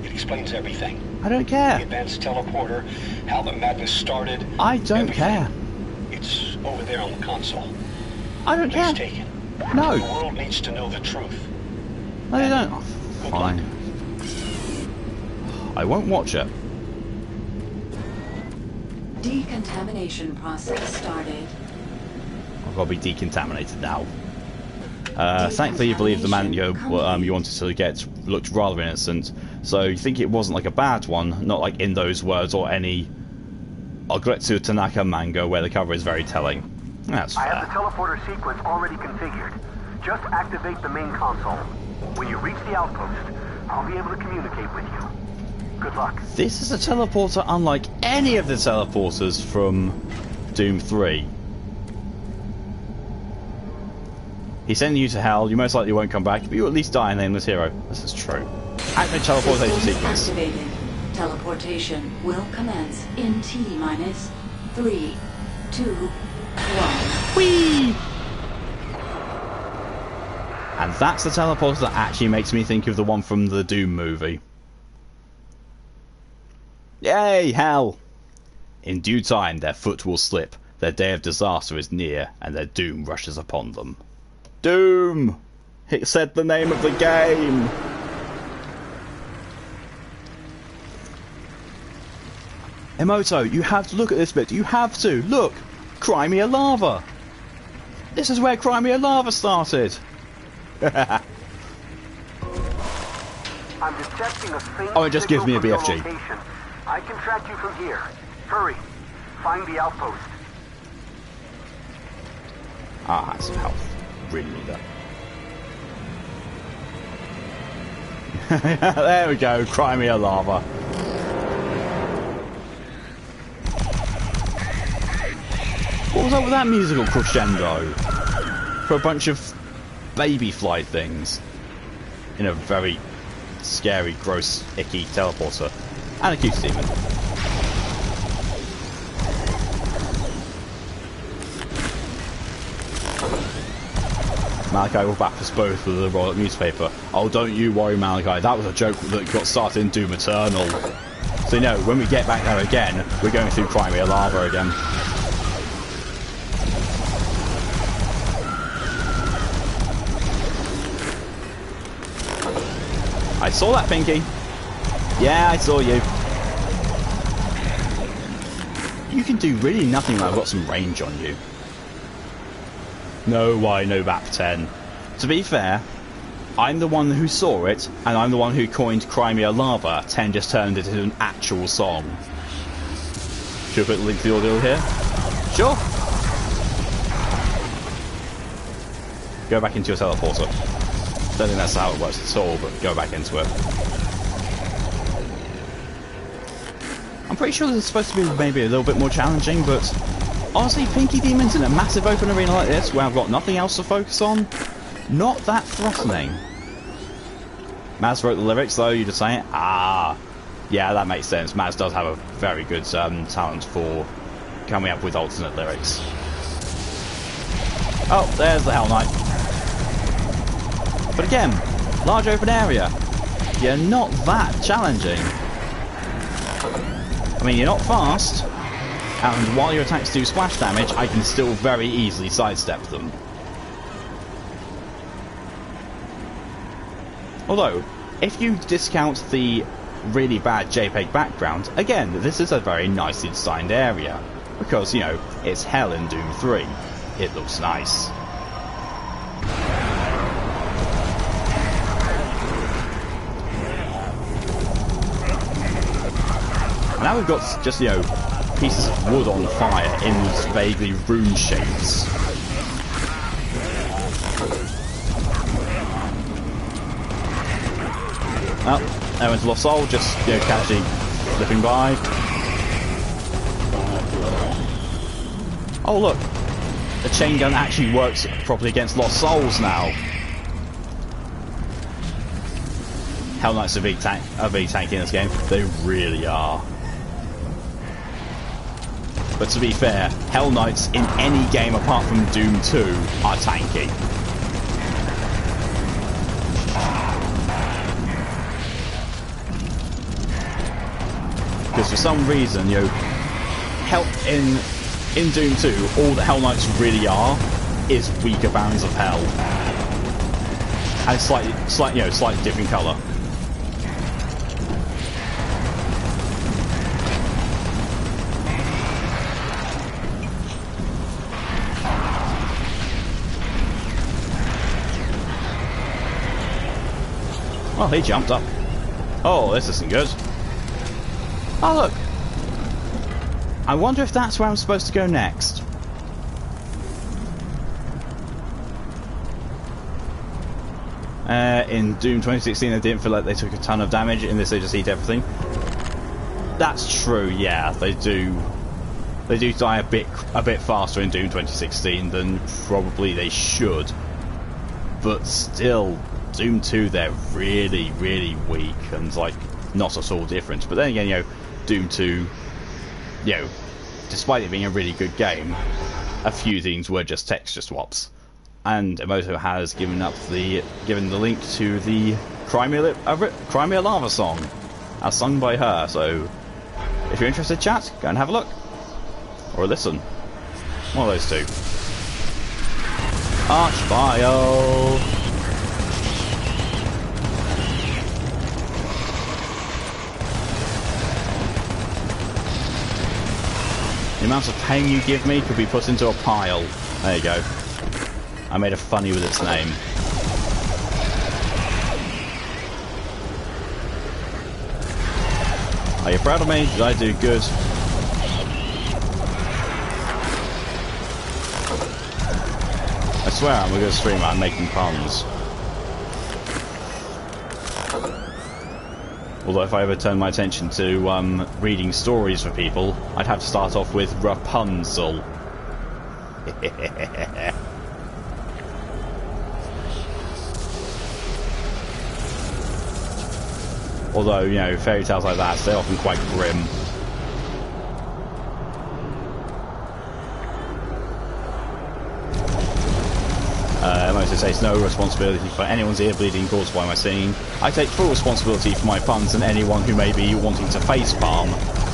It explains everything. I don't care. The advanced teleporter, how the madness started. I don't everything. care. It's over there on the console. I don't care. Please take it. No. The world needs to know the truth. No, they don't. Oh, fine. I won't watch it. Decontamination process started. I've got to be decontaminated now. Thankfully, you believe the man you wanted to get looked rather innocent, so you think it wasn't like a bad one, not like In Those Words or any Ogretsu Tanaka manga where the cover is very telling. That's fair. I have the teleporter sequence already configured. Just activate the main console. When you reach the outpost, I'll be able to communicate with you. Good luck. This is a teleporter unlike any of the teleporters from Doom 3. He's sending you to hell, you most likely won't come back, but you at least die a nameless hero. This is true. Activate teleportation sequence. Activated. Teleportation will commence in T-minus 3, 2, 1. Whee! And that's the teleporter that actually makes me think of the one from the Doom movie. Yay, hell! In due time, their foot will slip, their day of disaster is near, and their doom rushes upon them. Doom! It said the name of the game! Emoto, you have to look at this bit. You have to. Look! Crimea Lava! This is where Crimea Lava started! I'm detecting a faint Oh, it just gives me a signal from BFG. your location. I can track you from here. Hurry. Find the outpost. Ah, that's some health. Really need that. There we go, Crimea Lava. What was up with that musical crescendo? For a bunch of baby fly things. In a very scary, gross, icky teleporter. And a cute demon. Malachi will back us both with the roll-up newspaper. Oh, don't you worry, Malachi. That was a joke that got started in Doom Eternal. So, you know, when we get back there again, we're going through Crimea Lava again. I saw that, Pinky. Yeah, I saw you. You can do really nothing when I've got some range on you. No, why no VAP10? To be fair, I'm the one who saw it, and I'm the one who coined Crimea Lava. 10 just turned it into an actual song. Should I put a link to the audio here? Sure. Go back into your teleporter. Don't think that's how it works at all, but go back into it. I'm pretty sure this is supposed to be maybe a little bit more challenging, but honestly, Pinky Demons in a massive open arena like this, where I've got nothing else to focus on, not that threatening. Maz wrote the lyrics though, you just saying? Ah, yeah, that makes sense. Maz does have a very good talent for coming up with alternate lyrics. Oh, there's the Hell Knight. But again, large open area. You're not that challenging. I mean, you're not fast, and while your attacks do splash damage, I can still very easily sidestep them. Although, if you discount the really bad JPEG background, again, this is a very nicely designed area. Because, you know, it's hell in Doom 3. It looks nice. Now we've got just, you know, pieces of wood on fire in these vaguely rune shapes. Oh, there went Lost Soul, just, you know, casually slipping by. Oh look, the chain gun actually works properly against Lost Souls now. Hell Knights are very tanky in this game, they really are. But to be fair, Hell Knights in any game apart from Doom 2 are tanky. for some reason, you know, hell in Doom 2, all that Hell Knights really are is weaker Barons of Hell, and slightly different colour. Well, he jumped up. Oh, this isn't good. Oh, look. I wonder if that's where I'm supposed to go next. In Doom 2016, they didn't feel like they took a ton of damage. In this, they just eat everything. That's true, yeah. They do die a bit faster in Doom 2016 than probably they should. But still, Doom 2, they're really, really weak and like not at all different. But then again, you know, Doom 2, you know, despite it being a really good game, a few things were just texture swaps. And Emoto has given the link to the Crimea Lava song, as sung by her. So, if you're interested, chat, go and have a look or listen. One of those two. Archbio. The amount of pain you give me could be put into a pile. There you go. I made a funny with its name. Are you proud of me? Did I do good? I swear I'm a good streamer. I'm making puns. Although if I ever turn my attention to reading stories for people, I'd have to start off with Rapunzel. Although, you know, fairy tales like that, they're often quite grim. Most says no responsibility for anyone's ear bleeding caused by my singing. I take full responsibility for my puns and anyone who may be wanting to facepalm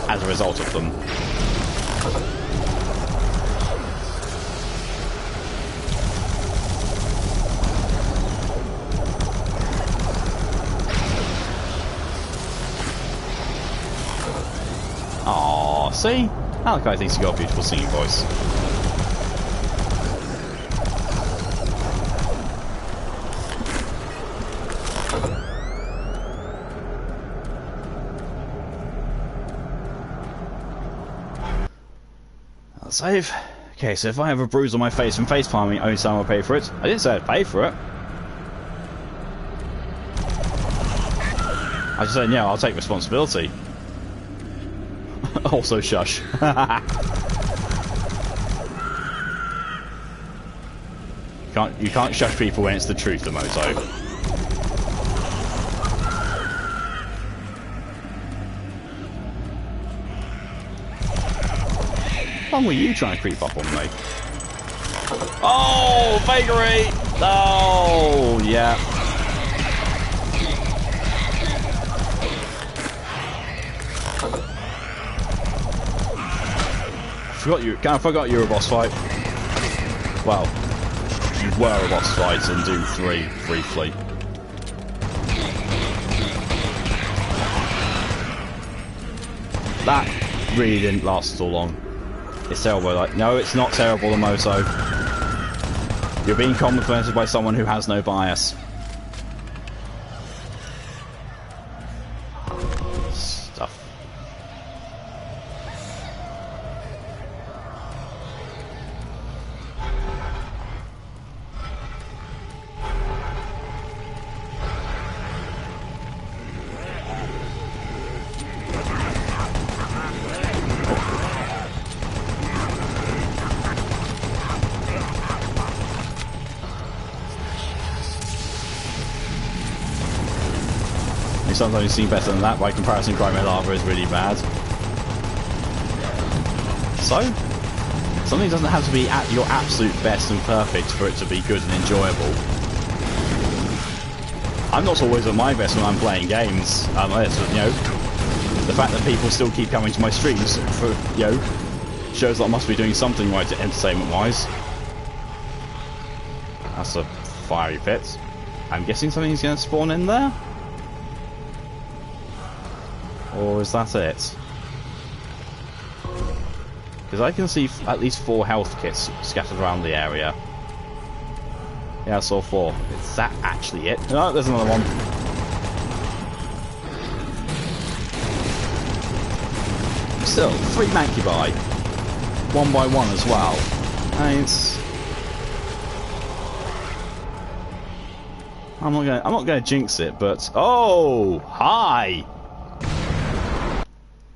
as a result of them. Aww, see? That guy thinks he's got a beautiful singing voice. Save. Okay, so if I have a bruise on my face from face palming, only someone will pay for it. I didn't say I'd pay for it. I just said, yeah, I'll take responsibility. Also, shush. You can't shush people when it's the truth, Emoto. How long were you trying to creep up on me? Oh, vagary! Oh, yeah. I forgot you were a boss fight. Well, you were a boss fight in Doom 3 briefly. That really didn't last so long. It's terrible. Like, no, it's not terrible, Emoto. You're being complimented by someone who has no bias. Stuff. Sometimes you seem better than that. By comparison, Crimea Lava is really bad. So, something doesn't have to be at your absolute best and perfect for it to be good and enjoyable. I'm not always at my best when I'm playing games. You know, the fact that people still keep coming to my streams for, you know, shows that I must be doing something right entertainment-wise. That's a fiery pit. I'm guessing something's going to spawn in there? Or is that it? Because I can see at least 4 health kits scattered around the area. Yeah, I saw 4. Is that actually it? No, there's another one. Still, 3 Mancubi. 1 by 1 as well. And it's... I'm not gonna jinx it, but oh, hi.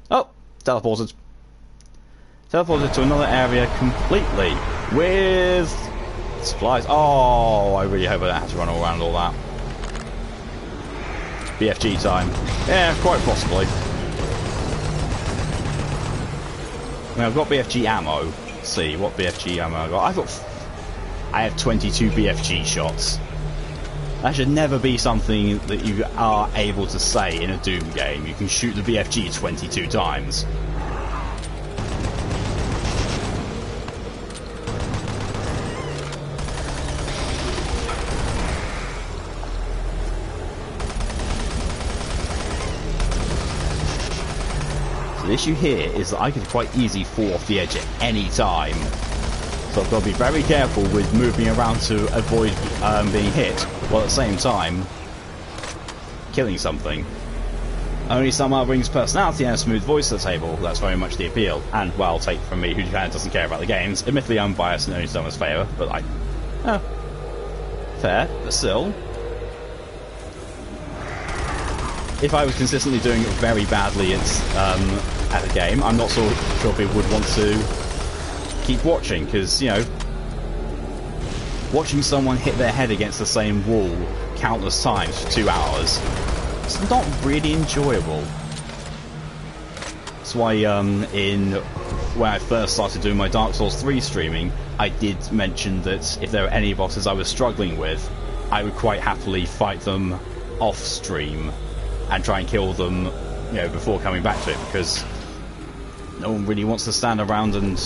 Oh, teleported. Teleported to another area completely with supplies. Oh, I really hope I don't have to run all around all that. BFG time. Yeah, quite possibly. I mean, I've got BFG ammo. Let's see what BFG ammo I got. I have 22 BFG shots. That should never be something that you are able to say in a Doom game. You can shoot the BFG 22 times. So the issue here is that I could quite easily fall off the edge at any time. So I've got to be very careful with moving around to avoid being hit, while at the same time killing something. Only somehow brings personality and a smooth voice to the table. That's very much the appeal. And, well, take from me, who kind of doesn't care about the games. Admittedly, I'm biased and only done us favour, but fair, but still. If I was consistently doing it very badly at a game, I'm not so sure people would want to keep watching, because, you know, watching someone hit their head against the same wall countless times for 2 hours, it's not really enjoyable. That's why when I first started doing my Dark Souls 3 streaming, I did mention that if there were any bosses I was struggling with, I would quite happily fight them off stream and try and kill them, you know, before coming back to it, because no one really wants to stand around and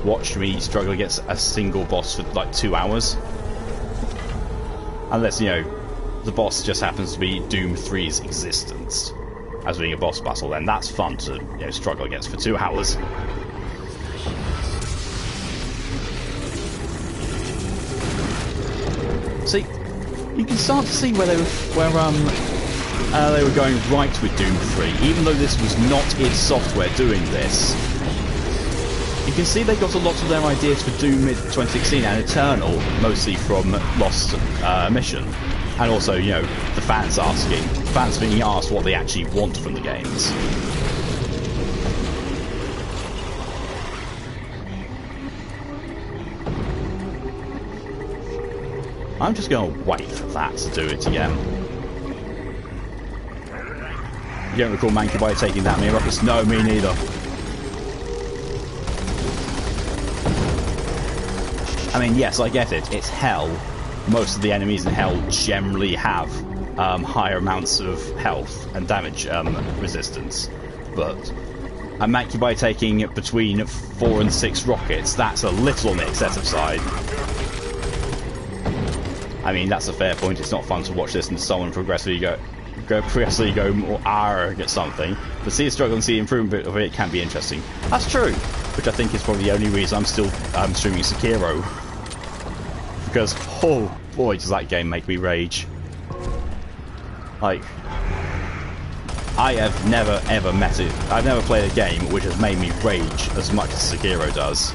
watch me struggle against a single boss for like 2 hours. Unless, you know, the boss just happens to be Doom 3's existence as being a boss battle, then that's fun to, you know, struggle against for 2 hours. See, you can start to see where they were going right with Doom 3, even though this was not id Software doing this. You can see they got a lot of their ideas for Doom mid-2016 and Eternal, mostly from Lost Mission. And also, you know, the fans being asked what they actually want from the games. I'm just going to wait for that to do it again. You don't recall Mancubi taking that many rockets? No, me neither. I mean, yes, I get it. It's Hell. Most of the enemies in Hell generally have higher amounts of health and damage resistance. But a Mancubi taking between 4 and 6 rockets, that's a little on the excessive side. I mean, that's a fair point. It's not fun to watch this and someone progressively go more at something. But see the struggle and see the improvement of it can be interesting. That's true. Which I think is probably the only reason I'm still streaming Sekiro. Because, oh boy, does that game make me rage. Like, I have never ever I've never played a game which has made me rage as much as Sekiro does.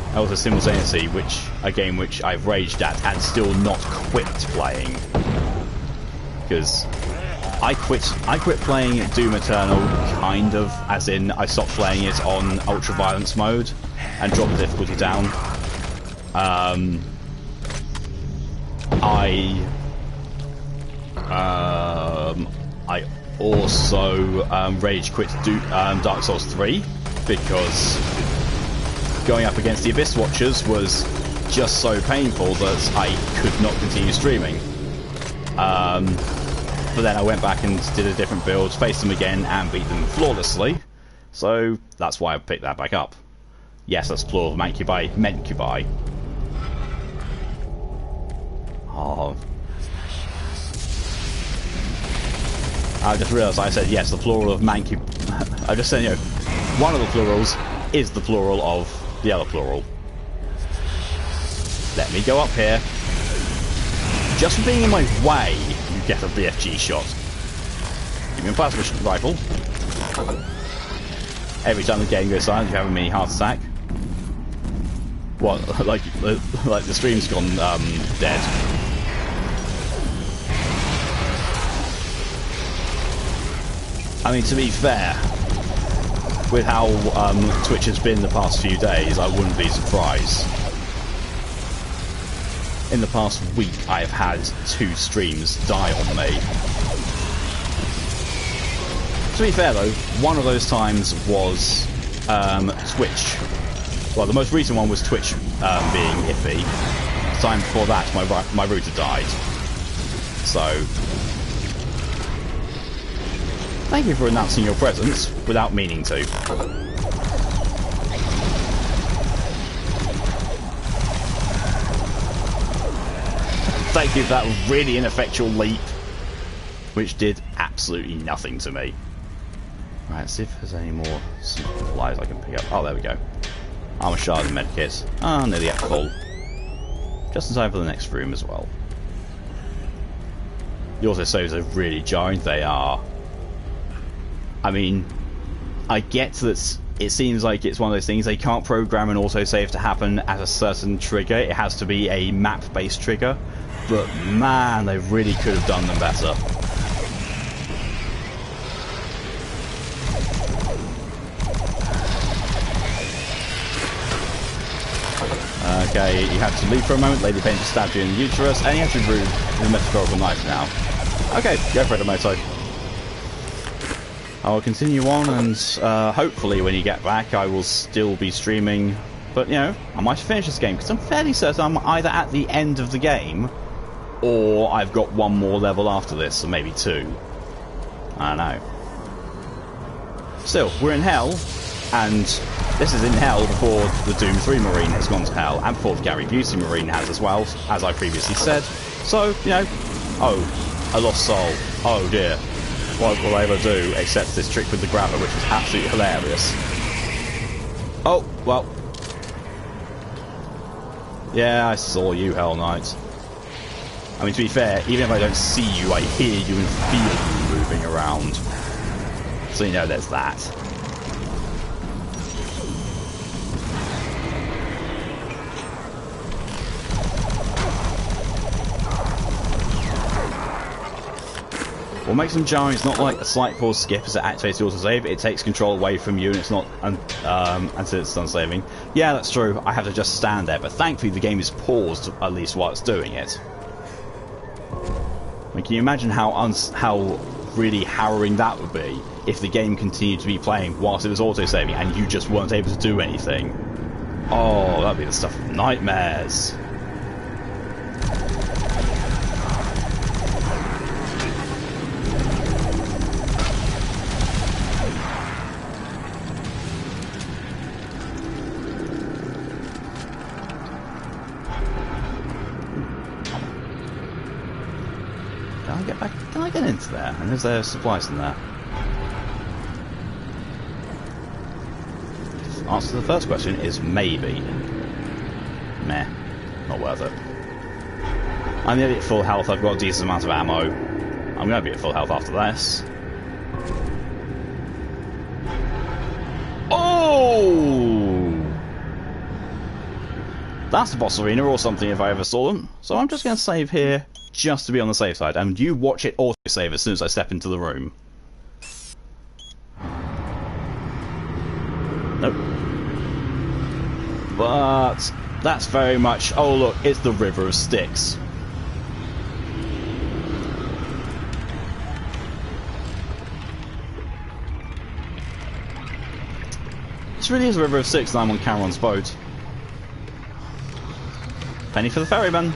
And also simultaneously, a game which I've raged at and still not quit playing. Because I quit playing Doom Eternal, kind of, as in I stopped playing it on ultra violence mode and dropped the difficulty down. I also rage quit Dark Souls 3 because going up against the Abyss Watchers was just so painful that I could not continue streaming. but then I went back and did a different build, faced them again, and beat them flawlessly. So that's why I picked that back up. Yes, that's plural of Mancubi. Oh. I just realised I said yes, the plural of Mancubi. I just said, you know, one of the plurals is the plural of the other plural. Let me go up here. Just for being in my way, you get a BFG shot. Give me a plasma rifle. Every time the game goes silent, you have a mini heart attack. What? Like the stream's gone dead. I mean, to be fair, with how Twitch has been the past few days, I wouldn't be surprised. In the past week, I've had 2 streams die on me. To be fair though, one of those times was Twitch. Well, the most recent one was Twitch being iffy. The time before that, my router died. So, thank you for announcing your presence without meaning to. Thank you for that really ineffectual leap, which did absolutely nothing to me. Right, let's see if there's any more supplies I can pick up. Oh, there we go. Armor shard and medkits. Oh, nearly at full. Just in time for the next room as well. The autosaves are really jarring. They are. I mean, I get that it seems like it's one of those things they can't program an autosave to happen at a certain trigger. It has to be a map-based trigger. But man, they really could have done them better. Okay, you had to leave for a moment. Lady Painter stabbed you in the uterus, and you have to remove the metaphorical knife now. Okay, go for it, Emoto. I'll continue on, and hopefully when you get back I will still be streaming. But, you know, I might finish this game, because I'm fairly certain I'm either at the end of the game, or I've got one more level after this, or maybe 2. I don't know. Still, we're in hell, and this is in hell before the Doom 3 Marine has gone to hell, and before the Gary Busey Marine has as well, as I previously said. So, you know, oh, a lost soul. Oh dear. What will I ever do except this trick with the grabber, which was absolutely hilarious. Oh, well. Yeah, I saw you, Hell Knight. I mean, to be fair, even if I don't see you, I hear you and feel you moving around. So you know there's that. What makes them jarring is not like a slight pause skip as it activates the autosave. It takes control away from you and it's not until it's done saving. Yeah, that's true. I have to just stand there, but thankfully the game is paused at least while it's doing it. I mean, can you imagine how really harrowing that would be if the game continued to be playing whilst it was autosaving and you just weren't able to do anything? Oh, that'd be the stuff of nightmares. Can I get into there? And is there supplies in there? The answer to the first question is maybe. Meh. Not worth it. I'm nearly at full health. I've got a decent amount of ammo. I'm going to be at full health after this. Oh! That's the boss arena or something if I ever saw them. So I'm just going to save here, just to be on the safe side, and you watch it autosave as soon as I step into the room. Nope. But that's very much... Oh look, it's the River of Styx. This really is the River of Styx, and I'm on Cameron's boat. Penny for the ferryman.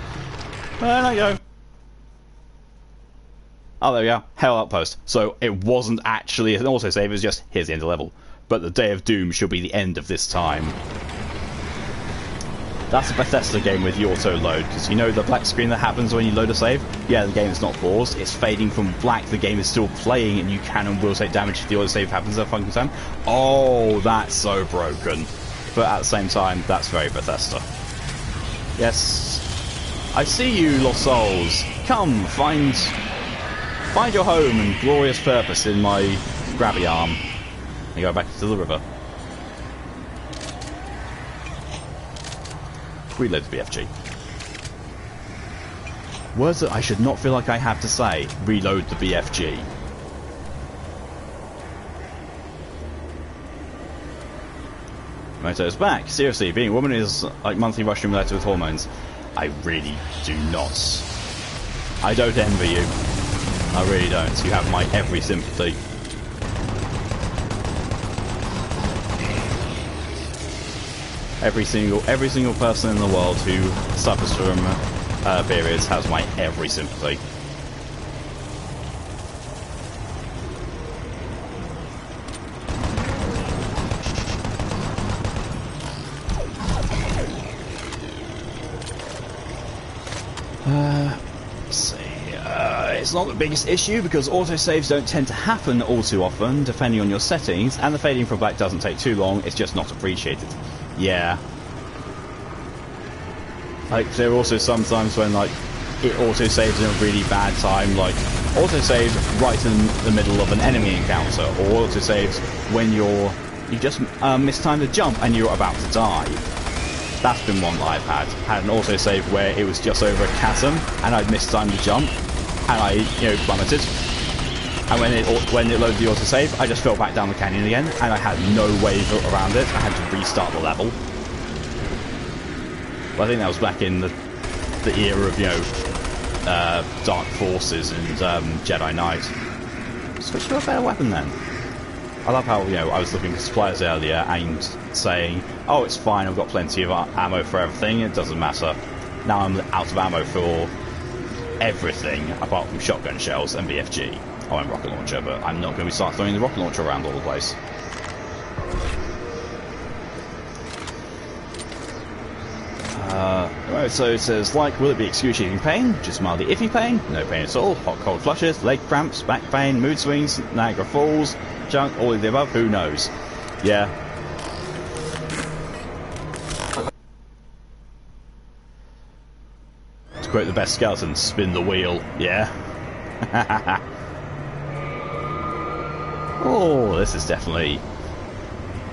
There I go. Oh, there we go. Hell Outpost. So it wasn't actually an autosave, it was just, here's the end of the level. But the Day of Doom should be the end of this time. That's a Bethesda game with the auto load, because you know the black screen that happens when you load a save? Yeah, the game is not paused, it's fading from black, the game is still playing, and you can and will take damage if the autosave happens at a fucking time. Oh, that's so broken. But at the same time, that's very Bethesda. Yes. I see you, lost souls. Come, find your home and glorious purpose in my grabby arm. And go back to the river. Reload the BFG. Words that I should not feel like I have to say. Reload the BFG. Moto's back. Seriously, being a woman is like monthly Russian roulette with hormones. I really do not. I don't envy you. I really don't. You have my every sympathy. Every single person in the world who suffers from periods has my every sympathy. Let's see. It's not the biggest issue because autosaves don't tend to happen all too often, depending on your settings, and the fading from black doesn't take too long. It's just not appreciated. Yeah. Like, there are also some times when, like, it autosaves in a really bad time, like, autosave right in the middle of an enemy encounter, or autosaves when you just mistimed the jump and you're about to die. That's been one that I've had. Had an autosave where it was just over a chasm, and I'd mistimed the jump, and I, plummeted. And when it loaded the autosave, I just fell back down the canyon again, and I had no way around it. I had to restart the level. But I think that was back in the era of, Dark Forces and Jedi Knight. Switch to a better weapon then. I love how, I was looking for supplies earlier and saying, oh, it's fine, I've got plenty of ammo for everything, it doesn't matter. Now I'm out of ammo for everything, apart from shotgun shells and BFG. Oh, and rocket launcher, but I'm not going to start throwing the rocket launcher around all the place. Right, so it says, like, will it be excruciating pain? Just mildly iffy pain? No pain at all. Hot, cold flushes, leg cramps, back pain, mood swings, Niagara Falls, junk, all of the above, who knows? Yeah. To quote the best skeleton, spin the wheel, yeah? Oh, this is definitely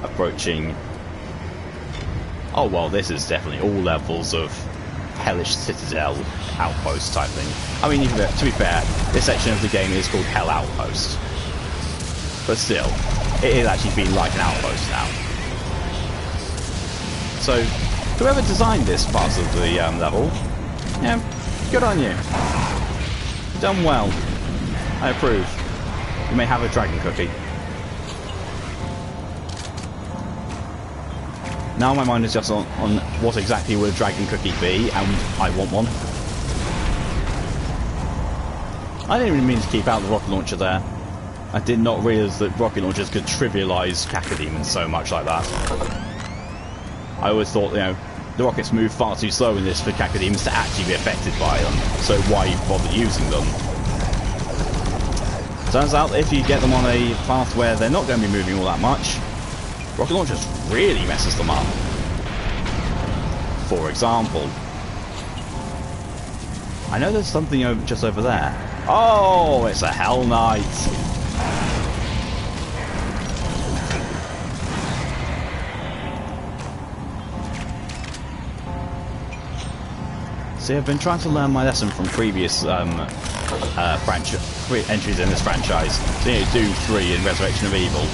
approaching... Oh, well, this is definitely all levels of Hellish Citadel Outpost type thing. I mean, to be fair, this section of the game is called Hell Outpost. But still, it is actually been like an outpost now. So, whoever designed this part of the level, yeah, good on you. Done well. I approve. You may have a dragon cookie. Now my mind is just on what exactly would a dragon cookie be, and I want one. I didn't even mean to keep out the rocket launcher there. I did not realise that rocket launchers could trivialise cacodemons so much like that. I always thought, the rockets move far too slow in this for cacodemons to actually be affected by them, so why bother using them? Turns out if you get them on a path where they're not going to be moving all that much, rocket launchers really messes them up. For example, I know there's something just over there. Oh, it's a Hell Knight. See, I've been trying to learn my lesson from previous entries in this franchise. So, Doom 3 and Resurrection of Evil.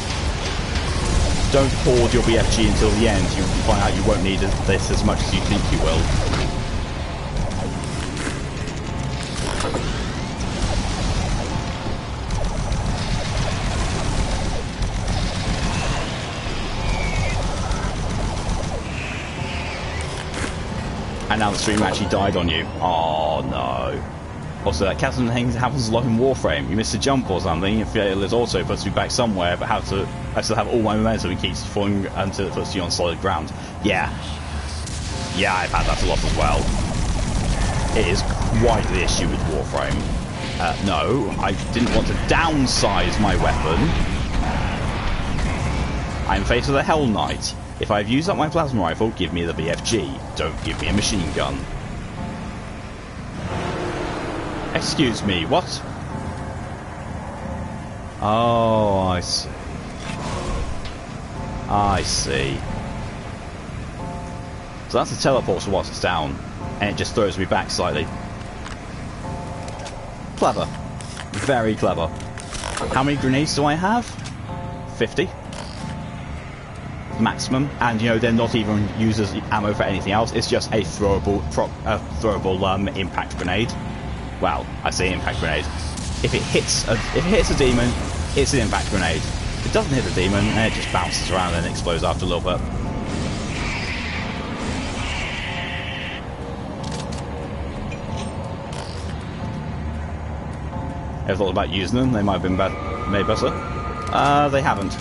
Don't hoard your BFG until the end. You will find out you won't need this as much as you think you will. And now the stream actually died on you. Oh no. Also, that Captain thing happens a lot in Warframe. You miss a jump or something, if it auto puts me back somewhere, but I still have all my momentum and keeps falling until it puts you on solid ground. Yeah. Yeah, I've had that a lot as well. It is quite the issue with Warframe. No, I didn't want to downsize my weapon. I'm faced with a Hell Knight. If I've used up my plasma rifle, give me the BFG. Don't give me a machine gun. Excuse me, what? Oh, I see. I see. So that's a teleport to once it's down, and it just throws me back slightly. Clever. Very clever. How many grenades do I have? 50. Maximum. And, you know, they're not even used as ammo for anything else. It's just a throwable impact grenade. Well, I say impact grenade. If it hits a demon, it's an impact grenade. If it doesn't hit a demon, then it just bounces around and explodes after a little bit. Ever thought about using them? They might have been made better. They haven't.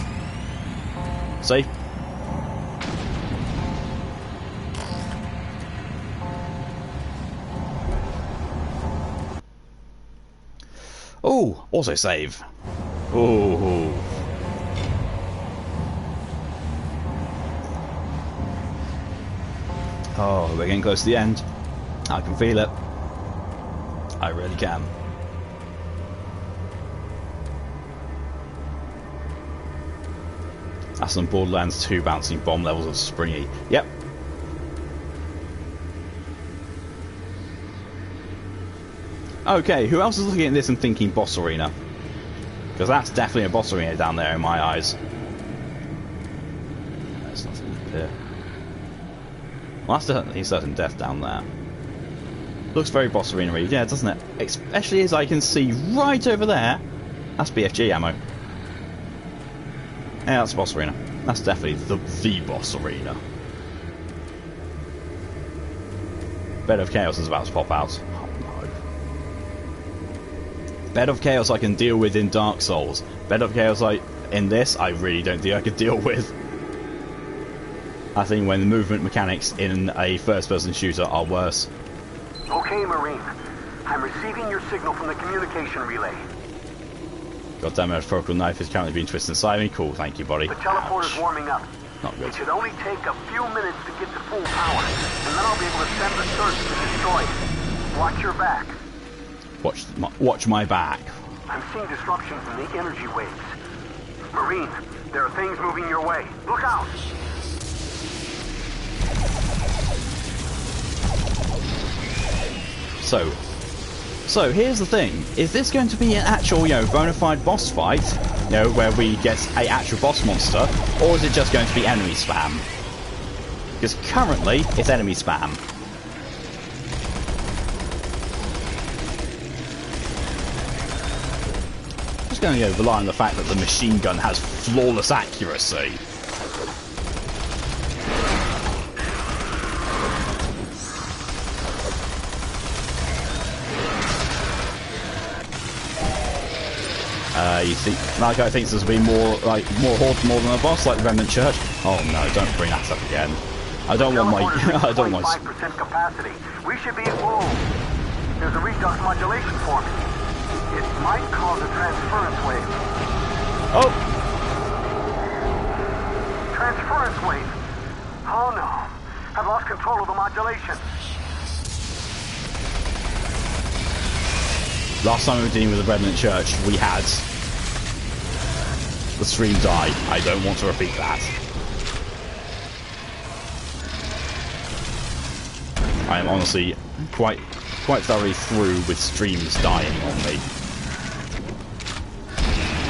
See? Oh, also save. Oh. Oh, we're getting close to the end. I can feel it. I really can. That's some Borderlands 2 bouncing bomb levels of springy. Yep. Okay, who else is looking at this and thinking boss arena? Because that's definitely a boss arena down there in my eyes. There's nothing here. Well, that's definitely certain death down there. Looks very boss arena-y, yeah, doesn't it? Especially as I can see right over there. That's BFG ammo. Yeah, that's boss arena. That's definitely the boss arena. Bed of Chaos is about to pop out. Oh no. Bed of Chaos I can deal with in Dark Souls. Bed of Chaos in this, I really don't think I could deal with. I think when the movement mechanics in a first-person shooter are worse. Okay, Marine. I'm receiving your signal from the communication relay. Goddamn it, a knife is currently being twisted inside me. Cool, thank you, buddy. The teleporter's warming up. Not good. It should only take a few minutes to get to full power, and then I'll be able to send the search to destroy it. Watch your back. Watch my back. I'm seeing disruptions in the energy waves. Marine, there are things moving your way. Look out! So here's the thing: is this going to be an actual, bona fide boss fight, where we get a actual boss monster, or is it just going to be enemy spam? Because currently it's enemy spam. I'm just going to rely on the fact that the machine gun has flawless accuracy. You think Malachi thinks there's been more horde more than a boss, like the Remnant Church? Oh no, don't bring that up again. I don't want my 5% capacity. We should be at full. There's a redux modulation forming. It might cause a transference wave. Oh! Transference wave. Oh no. I've lost control of the modulation. Last time we were dealing with the Remnant Church, we had the stream die. I don't want to repeat that. I am honestly quite thoroughly through with streams dying on me.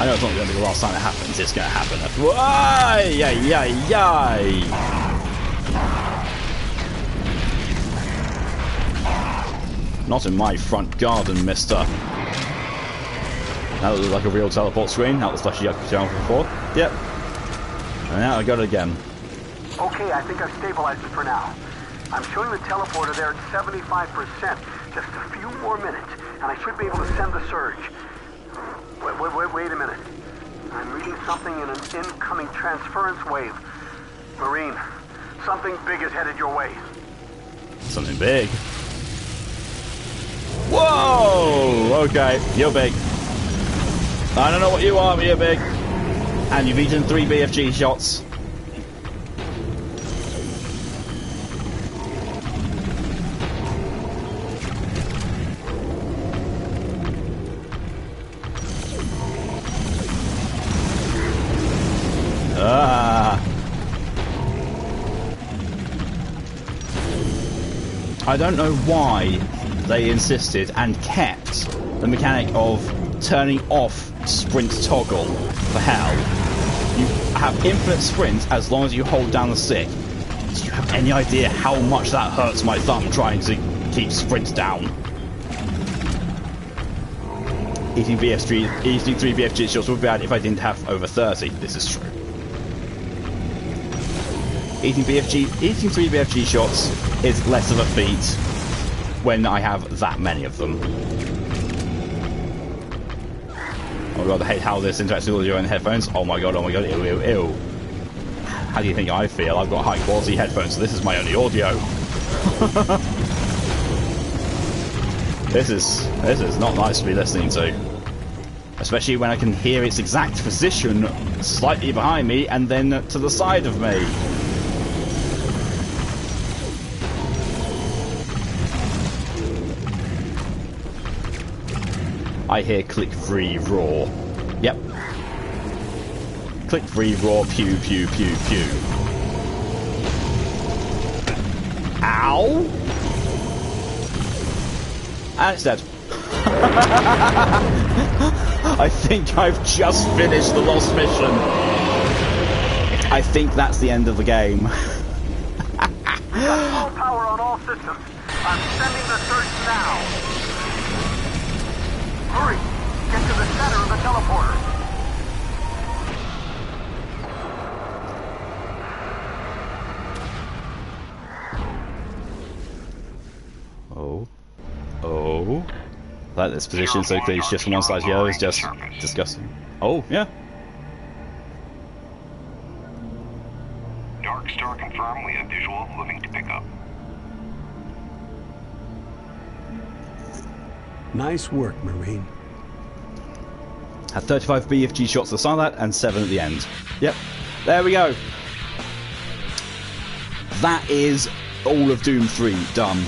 I know it's not going to be the last time it happens. It's going to happen. Why? Yay! Not in my front garden, mister. That looks like a real teleport screen. That was flashy up before. Yep. And now I got it again. Okay, I think I've stabilized it for now. I'm showing the teleporter there at 75%. Just a few more minutes, and I should be able to send the surge. Wait a minute. I'm reading something in an incoming transference wave. Marine, something big is headed your way. Something big? Whoa! Okay, you're big. I don't know what you are, but you're big. And you've eaten 3 BFG shots. I don't know why they insisted and kept the mechanic of turning off sprint toggle for hell. You have infinite sprint as long as you hold down the stick. Do you have any idea how much that hurts my thumb trying to keep sprint down? Eating 3 BFG shots would be bad if I didn't have over 30. This is true. Eating 3 BFG shots is less of a feat when I have that many of them. Oh my god, I hate how this interacts with audio and headphones. Oh my god, ew, ew, ew. How do you think I feel? I've got high quality headphones, so this is my only audio. This is not nice to be listening to. Especially when I can hear its exact position slightly behind me and then to the side of me. I hear click free roar. Yep. Click free roar, pew pew pew pew. Ow! And it's dead. I think I've just finished the lost mission. I think that's the end of the game. We got full power on all systems. I'm sending the surge now. Hurry! Get to the center of the teleporter. Oh. Like this position so clearly it's just from one side to the other is just disgusting. Oh, yeah. Dark Star confirmed we have visual moving to pick up. Nice work, Marine. Had 35 BFG shots at the start of that and 7 at the end. Yep. There we go. That is all of Doom 3 done.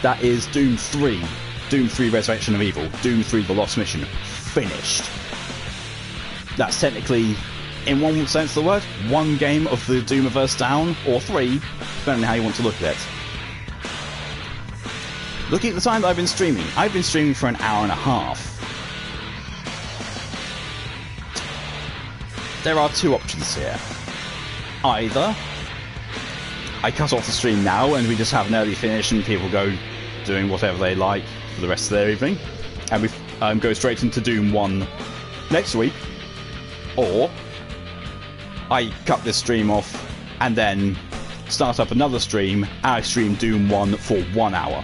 That is Doom 3. Doom 3 Resurrection of Evil. Doom 3 The Lost Mission. Finished. That's technically, in one sense of the word, one game of the Doomiverse down, or 3, depending on how you want to look at it. Looking at the time that I've been streaming for an hour and a half. There are 2 options here. Either I cut off the stream now and we just have an early finish and people go doing whatever they like for the rest of their evening, and we go straight into Doom 1 next week, or I cut this stream off and then start up another stream and I stream Doom 1 for 1 hour.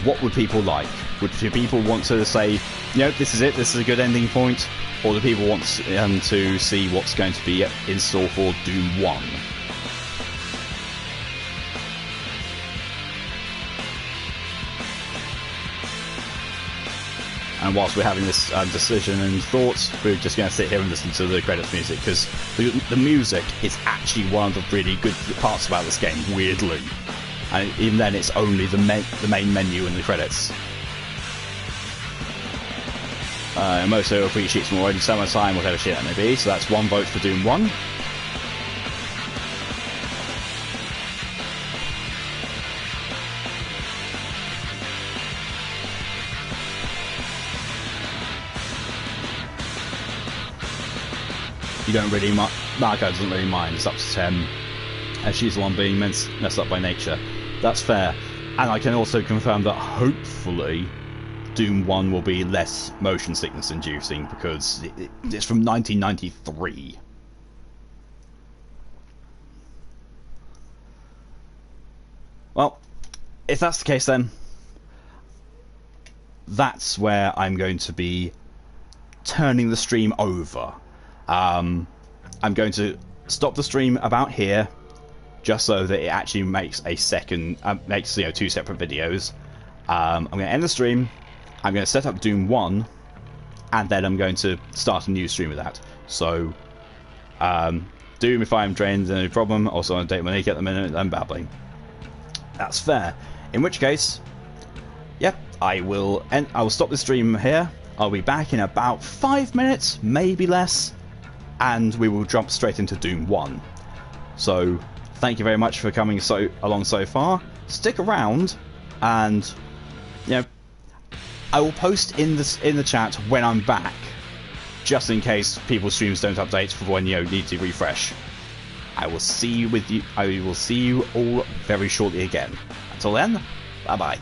What would people like? Would people want to say, you know, this is it, this is a good ending point? Or do people want to see what's going to be in store for Doom 1? And whilst we're having this decision and thoughts, we're just going to sit here and listen to the credits music, because the music is actually one of the really good parts about this game, weirdly. And even then, it's only the main menu and the credits. Most of appreciates more already, summertime, whatever shit that may be. So that's 1 vote for Doom 1. You don't really Marco doesn't really mind. It's up to 10. And she's the one being messed up by nature. That's fair. And I can also confirm that hopefully Doom 1 will be less motion sickness inducing, because it's from 1993. Well, if that's the case then, that's where I'm going to be turning the stream over. I'm going to stop the stream about here, just so that it actually makes a second, makes, you know, 2 separate videos. I'm going to end the stream. I'm going to set up Doom 1, and then I'm going to start a new stream with that. So, Doom, if I'm drained, no problem. Also on date Monique at the minute, I'm babbling. That's fair. In which case, yep, I will stop the stream here. I'll be back in about 5 minutes, maybe less, and we will jump straight into Doom 1. So, thank you very much for coming along so far. Stick around, and you know, I will post in the chat when I'm back, just in case people's streams don't update for when you need to refresh. I will see you all very shortly again. Until then, bye bye.